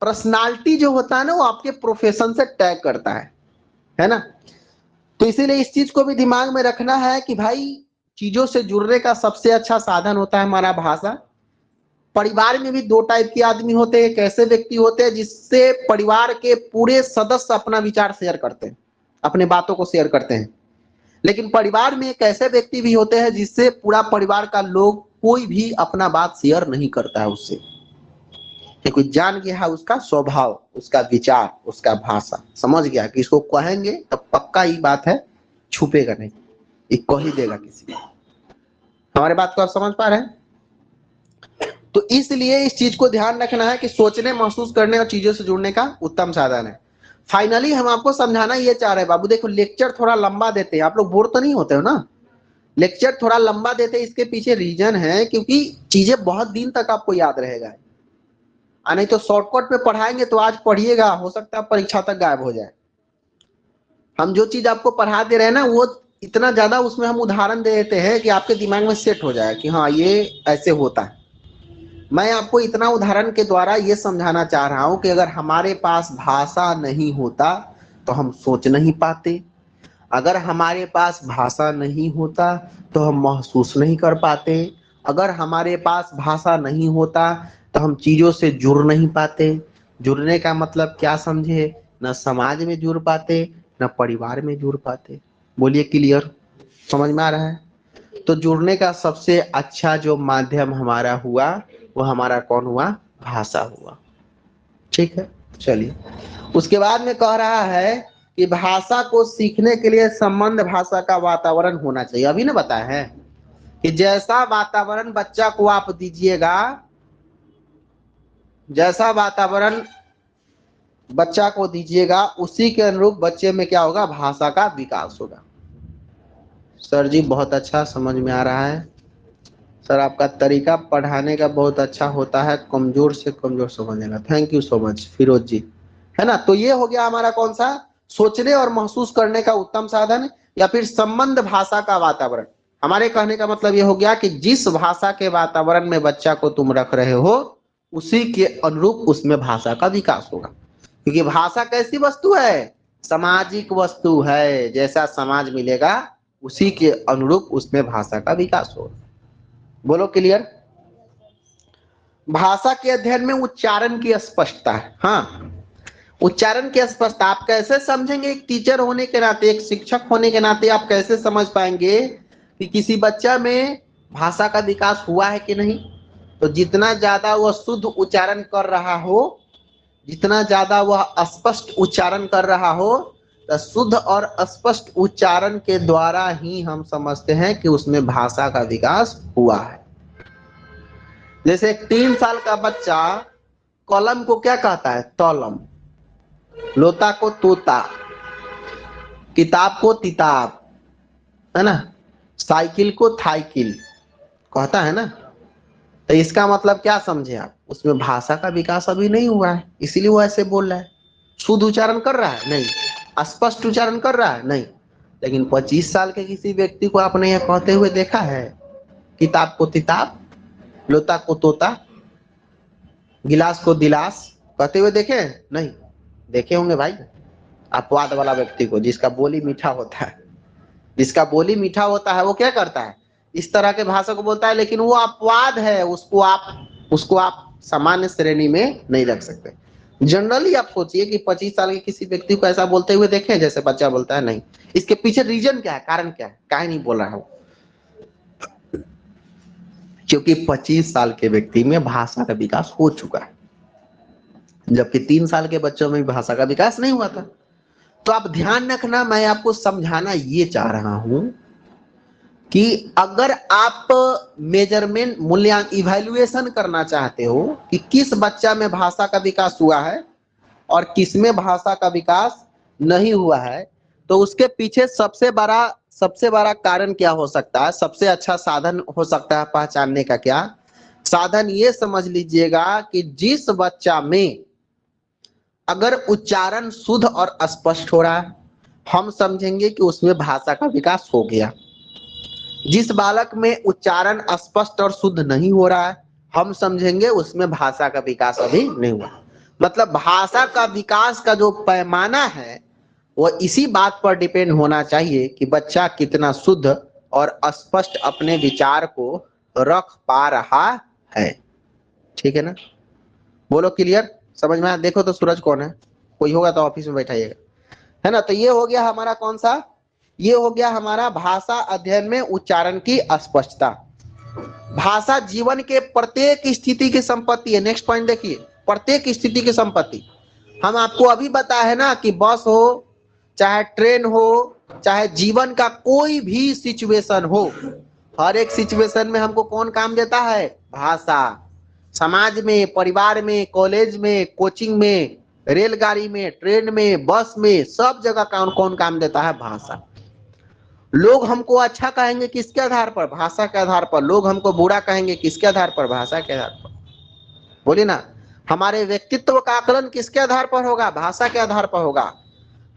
पर्सनालिटी जो होता है ना वो आपके प्रोफेशन से टैग करता है ना। तो इसीलिए इस चीज को भी दिमाग में रखना है कि भाई चीजों से जुड़ने का सबसे अच्छा साधन होता है हमारा भाषा। परिवार में भी 2 टाइप के आदमी होते हैं। एक ऐसे व्यक्ति होते हैं जिससे परिवार के पूरे सदस्य अपना विचार शेयर करते हैं, अपने बातों को शेयर करते हैं। लेकिन परिवार में एक ऐसे व्यक्ति भी होते हैं जिससे पूरा परिवार का लोग कोई भी अपना बात शेयर नहीं करता है उससे, क्योंकि जान गया है उसका स्वभाव, उसका विचार, उसका भाषा, समझ गया कि इसको कहेंगे तो पक्का ही बात है, छुपेगा नहीं, ये कह ही देगा किसी को। हमारे बात को आप समझ पा रहे हैं। तो इसलिए इस चीज को ध्यान रखना है कि सोचने, महसूस करने और चीजों से जुड़ने का उत्तम साधन है। फाइनली हम आपको समझाना ये चाह रहे हैं बाबू, देखो लेक्चर थोड़ा लंबा देते हैं, आप लोग बोर तो नहीं होते हो ना। लेक्चर थोड़ा लंबा देते हैं, इसके पीछे रीजन है क्योंकि चीजें बहुत दिन तक आपको याद रहेगा। नहीं तो शॉर्टकट में पढ़ाएंगे तो आज पढ़िएगा, हो सकता है परीक्षा तक गायब हो जाए। हम जो चीज आपको पढ़ा दे रहे हैं ना, वो इतना ज्यादा उसमें हम उदाहरण दे देते हैं कि आपके दिमाग में सेट हो जाए कि हाँ ये ऐसे होता है। मैं आपको इतना उदाहरण के द्वारा ये समझाना चाह रहा हूं कि अगर हमारे पास भाषा नहीं होता तो हम सोच नहीं पाते, अगर हमारे पास भाषा नहीं होता तो हम महसूस नहीं कर पाते, अगर हमारे पास भाषा नहीं होता तो हम चीजों से जुड़ नहीं पाते। जुड़ने का मतलब क्या समझे, न समाज में जुड़ पाते, न परिवार में जुड़ पाते। बोलिए क्लियर, समझ में आ रहा है। तो जुड़ने का सबसे अच्छा जो माध्यम हमारा हुआ वो हमारा कौन हुआ, भाषा हुआ। ठीक है, चलिए। उसके बाद में कह रहा है कि भाषा को सीखने के लिए संबंध भाषा का वातावरण होना चाहिए। अभी ना बताया है कि जैसा वातावरण बच्चा को आप दीजिएगा, जैसा वातावरण बच्चा को दीजिएगा, उसी के अनुरूप बच्चे में क्या होगा, भाषा का विकास होगा। सर जी बहुत अच्छा समझ में आ रहा है सर, आपका तरीका पढ़ाने का बहुत अच्छा होता है, कमजोर से कमजोर समझेगा। Thank you so much Firoz ji, है ना। तो ये हो गया हमारा कौन सा, सोचने और महसूस करने का उत्तम साधन, या फिर संबंध भाषा का वातावरण। हमारे कहने का मतलब ये हो गया कि जिस भाषा के वातावरण में बच्चा को तुम रख रहे हो, उसी के अनुरूप उसमें भाषा का विकास होगा। क्योंकि भाषा कैसी वस्तु है, सामाजिक वस्तु है। जैसा समाज मिलेगा उसी के अनुरूप उसमें भाषा का विकास होगा। बोलो क्लियर। भाषा के अध्ययन में उच्चारण की स्पष्टता है। हाँ, उच्चारण की स्पष्टता आप कैसे समझेंगे, एक टीचर होने के नाते, एक शिक्षक होने के नाते आप कैसे समझ पाएंगे कि किसी बच्चा में भाषा का विकास हुआ है कि नहीं। तो जितना ज्यादा वह शुद्ध उच्चारण कर रहा हो, जितना ज्यादा वह स्पष्ट उच्चारण कर रहा हो, तो शुद्ध और स्पष्ट उच्चारण के द्वारा ही हम समझते हैं कि उसमें भाषा का विकास हुआ है। जैसे एक 3 साल का बच्चा कलम को क्या कहता है, तलम, लोता को तोता, किताब को तिताब, है ना, साइकिल को थाइकिल कहता है ना। तो इसका मतलब क्या समझे आप, उसमें भाषा का विकास अभी नहीं हुआ है, इसीलिए वो ऐसे बोल रहा है। शुद्ध उच्चारण कर रहा है नहीं, स्पष्ट उच्चारण कर रहा है नहीं। लेकिन 25 साल के किसी व्यक्ति को आपने यह कहते हुए देखा है, किताब को तिताब, लोता को तोता, गिलास को दिलास कहते हुए देखे नहीं? देखे होंगे भाई, अपवाद वाला व्यक्ति को, जिसका बोली मीठा होता है। जिसका बोली मीठा होता है वो क्या करता है, इस तरह के भाषा को बोलता है, लेकिन वो अपवाद है, उसको आप सामान्य श्रेणी में नहीं रख सकते। जनरली आप सोचिए कि 25 साल के किसी व्यक्ति को ऐसा बोलते हुए देखे जैसे बच्चा बोलता है, नहीं। इसके पीछे रीजन क्या है, कारण क्या है, काहे नहीं बोल रहा है वो? क्योंकि 25 साल के व्यक्ति में भाषा का विकास हो चुका है, जबकि 3 साल के बच्चों में भाषा का विकास नहीं हुआ था। तो आप ध्यान रखना, मैं आपको समझाना ये चाह रहा हूं कि अगर आप मेजरमेंट, मूल्यांकन, इवैल्यूएशन करना चाहते हो कि किस बच्चा में भाषा का विकास हुआ है और किस में भाषा का विकास नहीं हुआ है, तो उसके पीछे सबसे बड़ा कारण क्या हो सकता है, सबसे अच्छा साधन हो सकता है पहचानने का क्या साधन, ये समझ लीजिएगा कि जिस बच्चा में अगर उच्चारण शुद्ध और स्पष्ट हो रहा है, हम समझेंगे कि उसमें भाषा का विकास हो गया। जिस बालक में उच्चारण स्पष्ट और शुद्ध नहीं हो रहा है, हम समझेंगे उसमें भाषा का विकास अभी नहीं हुआ। मतलब भाषा का विकास का जो पैमाना है वह इसी बात पर डिपेंड होना चाहिए कि बच्चा कितना शुद्ध और स्पष्ट अपने विचार को रख पा रहा है। ठीक है ना, बोलो क्लियर, समझ में आया? देखो तो सूरज कौन है, कोई होगा तो ऑफिस में बैठाइएगा, है ना। तो ये हो गया हमारा कौन सा, ये हो गया हमारा भाषा अध्ययन में उच्चारण की स्पष्टता। भाषा जीवन के प्रत्येक स्थिति की संपत्ति है। नेक्स्ट पॉइंट देखिए, प्रत्येक स्थिति की संपत्ति। हम आपको अभी बताया है ना कि बस हो, चाहे ट्रेन हो, चाहे जीवन का कोई भी सिचुएशन हो, हर एक सिचुएशन में हमको कौन काम देता है, भाषा। समाज में, परिवार में, कॉलेज में, कोचिंग में, रेलगाड़ी में, ट्रेन में, बस में, सब जगह कौन कौन काम देता है, भाषा। लोग हमको अच्छा कहेंगे किसके आधार पर, भाषा के आधार पर। लोग हमको बुरा कहेंगे किसके आधार पर, भाषा के आधार पर। बोलिए ना, हमारे व्यक्तित्व का आकलन किसके आधार पर होगा, भाषा के आधार पर होगा।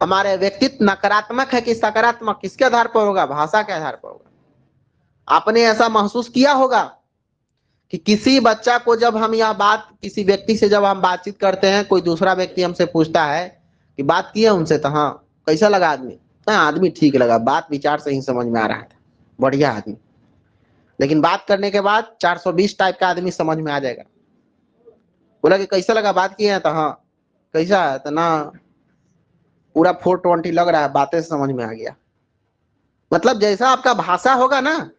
हमारे व्यक्तित्व नकारात्मक है कि सकारात्मक, किसके आधार पर होगा, भाषा के आधार पर होगा। आपने ऐसा महसूस किया होगा कि किसी बच्चा को जब हम यह बात, किसी व्यक्ति से जब हम बातचीत करते हैं, कोई दूसरा व्यक्ति हमसे पूछता है कि बात किए उनसे, तो हाँ कैसा लगा आदमी, हाँ आदमी ठीक लगा, बात विचार से ही समझ में आ रहा था, बढ़िया आदमी। लेकिन बात करने के बाद 420 टाइप का आदमी समझ में आ जाएगा। बोला कि कैसा लगा, बात किए हैं, तो हाँ कैसा है, तो ना पूरा 420 लग रहा है, बातें समझ में आ गया। मतलब जैसा आपका भाषा होगा ना,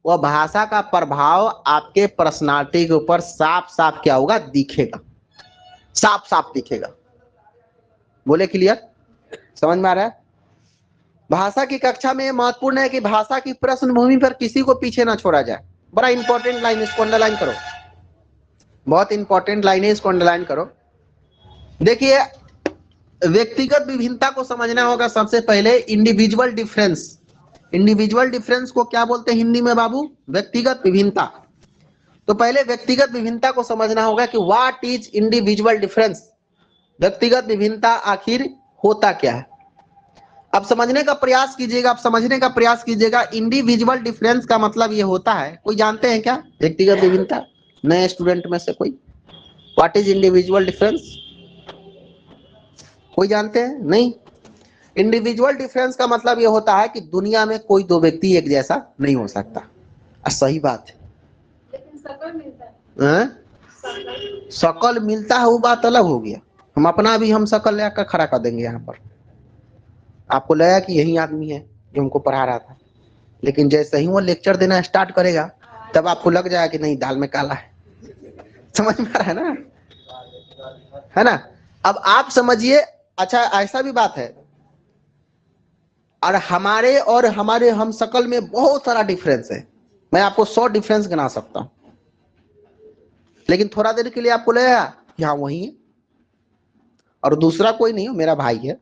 वह भाषा का प्रभाव आपके पर्सनालिटी के ऊपर साफ साफ क्या होगा, दिखेगा, साफ साफ दिखेगा। बोले क्लियर, समझ में आ रहा है? भाषा की कक्षा में महत्वपूर्ण है कि भाषा की प्रश्न भूमि पर किसी को पीछे ना छोड़ा जाए। बड़ा इंपॉर्टेंट लाइन, इसको अंडरलाइन करो, बहुत इंपॉर्टेंट लाइन है, इसको अंडरलाइन करो। देखिए व्यक्तिगत विभिन्नता को समझना होगा सबसे पहले। इंडिविजुअल डिफरेंस, इंडिविजुअल डिफरेंस को क्या बोलते हैं हिंदी में बाबू? व्यक्तिगत विभिन्नता। तो पहले व्यक्तिगत विभिन्नता को समझना होगा कि व्हाट इज इंडिविजुअल डिफरेंस, व्यक्तिगत विभिन्नता आखिर होता क्या है। अब समझने का प्रयास कीजिएगा, अब समझने का प्रयास कीजिएगा। इंडिविजुअल डिफरेंस का मतलब ये होता है, कोई जानते हैं क्या व्यक्तिगत विभिन्नता? नए स्टूडेंट में से कोई, व्हाट इज इंडिविजुअल डिफरेंस? कोई जानते हैं? नहीं। इंडिविजुअल डिफरेंस का मतलब ये होता है कि दुनिया में कोई दो व्यक्ति एक जैसा नहीं हो सकता। सही बात है। लेकिन शकल मिलता हैं? शकल शकल मिलता है वो बात अलग हो गया। हम अपना भी हम शकल लेकर खड़ा कर देंगे यहाँ पर, आपको लगेगा कि यही आदमी है जो हमको पढ़ा रहा था, लेकिन जैसे ही वो लेक्चर देना स्टार्ट करेगा तब आपको लग जाएगा कि नहीं, दाल में काला है। समझ में आ रहा है ना? है ना? अब आप समझिए। अच्छा, ऐसा भी बात है, और हमारे हम शकल में बहुत सारा डिफरेंस है। मैं आपको 100 डिफरेंस गिना सकता हूं, लेकिन थोड़ा देर के लिए आपको लगेगा कि हाँ वही है, और दूसरा कोई नहीं हो, मेरा भाई है,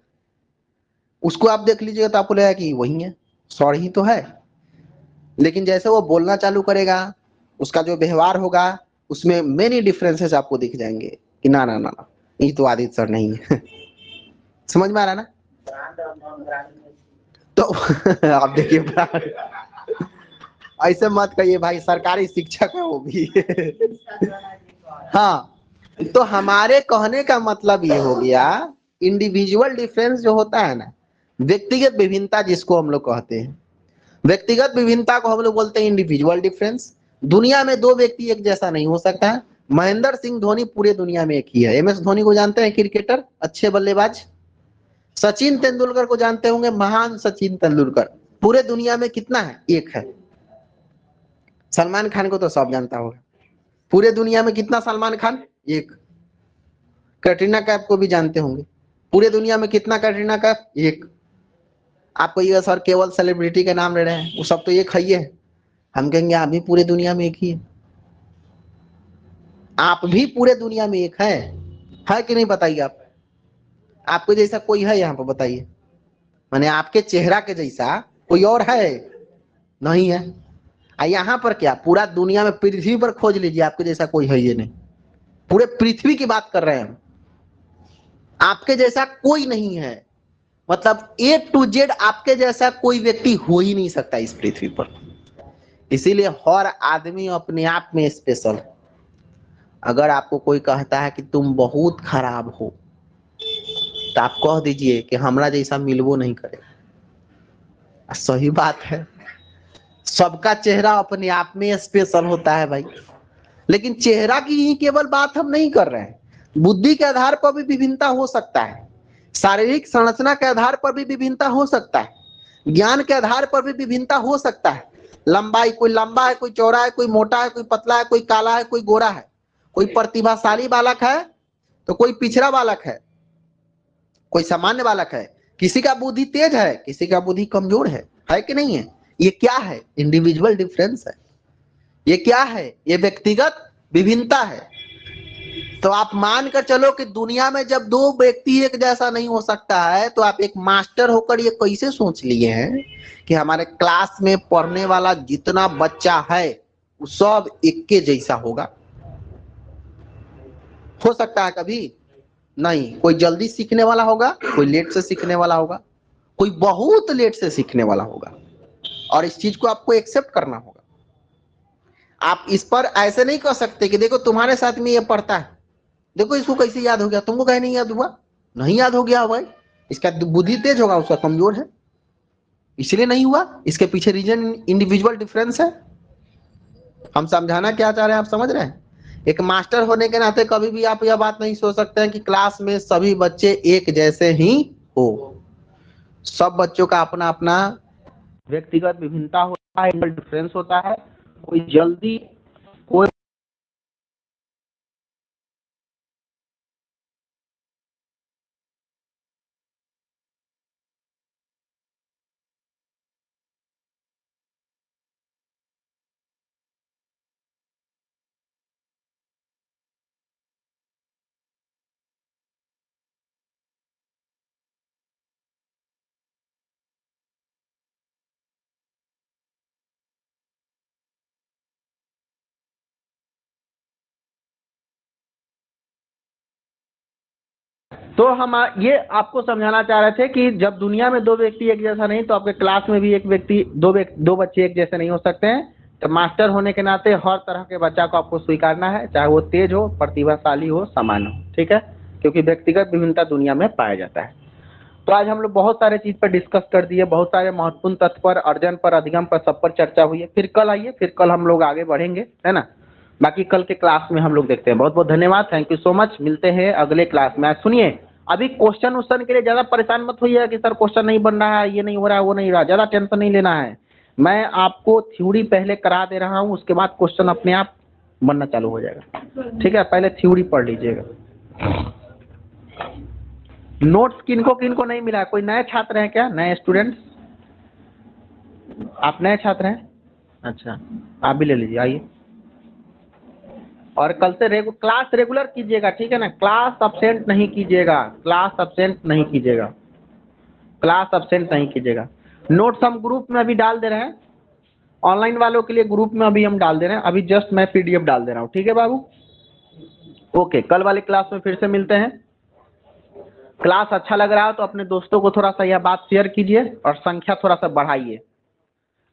उसको आप देख लीजिएगा तो आपको लगेगा कि वही है, 100 ही तो है। लेकिन जैसे वो बोलना चालू करेगा, उसका जो व्यवहार होगा, उसमें मेनी डिफरेंसेस आपको दिख जाएंगे कि ना ना ना ना, ये तो आदित्य सर नहीं है। समझ में आ रहा है ना? तो आप देखिए, ऐसे मत कहिए भाई, सरकारी शिक्षक है वो भी। हाँ, तो हमारे कहने का मतलब ये हो गया, इंडिविजुअल डिफरेंस जो होता है ना, व्यक्तिगत विभिन्नता जिसको हम लोग कहते हैं, व्यक्तिगत विभिन्नता को हम लोग बोलते हैं इंडिविजुअल डिफरेंस। दुनिया में दो व्यक्ति एक जैसा नहीं हो सकता। महेंद्र सिंह धोनी पूरे दुनिया में एक ही है। MS धोनी को जानते हैं, क्रिकेटर, अच्छे बल्लेबाज। सचिन तेंदुलकर को जानते होंगे, महान सचिन तेंदुलकर। पूरे दुनिया में कितना है? एक है। सलमान खान को तो सब जानता होगा, पूरे दुनिया में कितना सलमान खान? एक। कैटरीना कैफ को भी जानते होंगे, पूरे दुनिया में कितना कैटरीना कैफ? एक। आपको ये सर केवल सेलिब्रिटी के नाम ले रहे हैं, वो सब तो एक है ही है। हम कहेंगे आप भी पूरे दुनिया में एक ही है, आप भी पूरे दुनिया में एक है कि नहीं? बताइए आप, आपको जैसा कोई है यहाँ पर? बताइए, माने आपके चेहरा के जैसा कोई और है? नहीं है। यहाँ पर क्या, पूरा दुनिया में पृथ्वी पर खोज लीजिए, आपके जैसा कोई है ये नहीं। पूरे पृथ्वी की बात कर रहे हैं हम, आपके जैसा कोई नहीं है। मतलब A to Z आपके जैसा कोई व्यक्ति हो ही नहीं सकता इस पृथ्वी पर। इसीलिए हर आदमी अपने आप में स्पेशल है। अगर आपको कोई कहता है कि तुम बहुत खराब हो, तो आप कह दीजिए कि हमरा जैसा मिलवो नहीं करेगा। सही बात है, सबका चेहरा अपने आप में स्पेशल होता है भाई। लेकिन चेहरा की ही केवल बात हम नहीं कर रहे हैं, बुद्धि के आधार पर भी विभिन्नता हो सकता है, शारीरिक संरचना के आधार पर भी विभिन्नता हो सकता है, ज्ञान के आधार पर भी विभिन्नता हो सकता है। लंबाई, कोई लंबा है, कोई चौड़ा है, कोई मोटा है, कोई पतला है, कोई काला है, कोई गोरा है, कोई प्रतिभाशाली बालक है तो कोई पिछड़ा बालक कोई सामान्य बालक है, किसी का बुद्धि तेज है, किसी का बुद्धि कमजोर है कि नहीं है? ये क्या है? इंडिविजुअल डिफरेंस है। ये क्या है? ये व्यक्तिगत विभिन्नता है। तो आप मान कर चलो कि दुनिया में जब दो व्यक्ति एक जैसा नहीं हो सकता है, तो आप एक मास्टर होकर ये कैसे सोच लिए हैं कि हमारे क्लास में पढ़ने वाला जितना बच्चा है वो सब एक के जैसा होगा? हो सकता है कभी? नहीं। कोई जल्दी सीखने वाला होगा, कोई लेट से सीखने वाला होगा, कोई बहुत लेट से सीखने वाला होगा, और इस चीज को आपको एक्सेप्ट करना होगा। आप इस पर ऐसे नहीं कह सकते कि देखो तुम्हारे साथ में ये पढ़ता है, देखो इसको कैसे याद हो गया, तुमको कहीं नहीं याद हुआ। नहीं याद हो गया भाई, इसका बुद्धि तेज होगा, उसका कमजोर है, इसलिए नहीं हुआ। इसके पीछे रीजन इंडिविजुअल डिफरेंस है। हम समझाना क्या चाह रहे हैं, आप समझ रहे हैं? एक मास्टर होने के नाते कभी भी आप यह बात नहीं सोच सकते हैं कि क्लास में सभी बच्चे एक जैसे ही हो। सब बच्चों का अपना अपना व्यक्तिगत विभिन्नता होता है, डिफरेंस होता है। कोई जल्दी, कोई तो हम ये आपको समझाना चाह रहे थे कि जब दुनिया में दो व्यक्ति एक जैसा नहीं, तो आपके क्लास में भी एक व्यक्ति दो बच्चे एक जैसे नहीं हो सकते हैं। तो मास्टर होने के नाते हर तरह के बच्चा को आपको स्वीकारना है, चाहे वो तेज हो, प्रतिभाशाली हो, समान हो, ठीक है, क्योंकि व्यक्तिगत विभिन्नता दुनिया में पाया जाता है। तो आज हम लोग बहुत सारे चीज पर डिस्कस कर दिए, बहुत सारे महत्वपूर्ण तथ्य पर, अर्जन पर, अधिगम पर, सब पर चर्चा हुई है। फिर कल आइए, फिर कल हम लोग आगे बढ़ेंगे, है ना। बाकी कल के क्लास में हम लोग देखते हैं। बहुत बहुत धन्यवाद, थैंक यू सो मच। मिलते हैं अगले क्लास में। आज सुनिए, अभी क्वेश्चन उश्चन के लिए ज्यादा परेशान मत होइए कि सर क्वेश्चन नहीं बन रहा है, ये नहीं हो रहा है, वो नहीं हो रहा, ज्यादा टेंशन नहीं लेना है। मैं आपको थ्योरी पहले करा दे रहा हूँ, उसके बाद क्वेश्चन अपने आप बनना चालू हो जाएगा, ठीक है। पहले थ्योरी पढ़ लीजिएगा। नोट्स किनको किनको नहीं मिला है? कोई नए छात्र हैं क्या, नए स्टूडेंट्स? आप नए छात्र हैं? अच्छा, आप भी ले लीजिए, आइए। और कल से क्लास रेगुलर कीजिएगा, ठीक है ना। क्लास अब्सेंट नहीं कीजिएगा, क्लास अब्सेंट नहीं कीजिएगा, क्लास अब्सेंट नहीं कीजिएगा। नोट्स हम ग्रुप में अभी डाल दे रहे हैं, ऑनलाइन वालों के लिए ग्रुप में अभी हम डाल दे रहे हैं। अभी जस्ट मैं पीडीएफ डाल दे रहा हूँ, ठीक है बाबू। ओके, कल वाली क्लास में फिर से मिलते हैं। क्लास अच्छा लग रहा हो तो अपने दोस्तों को थोड़ा सा यह बात शेयर कीजिए और संख्या थोड़ा सा बढ़ाइए।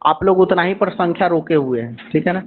आप लोग उतना ही पर संख्या रोके हुए हैं, ठीक है ना।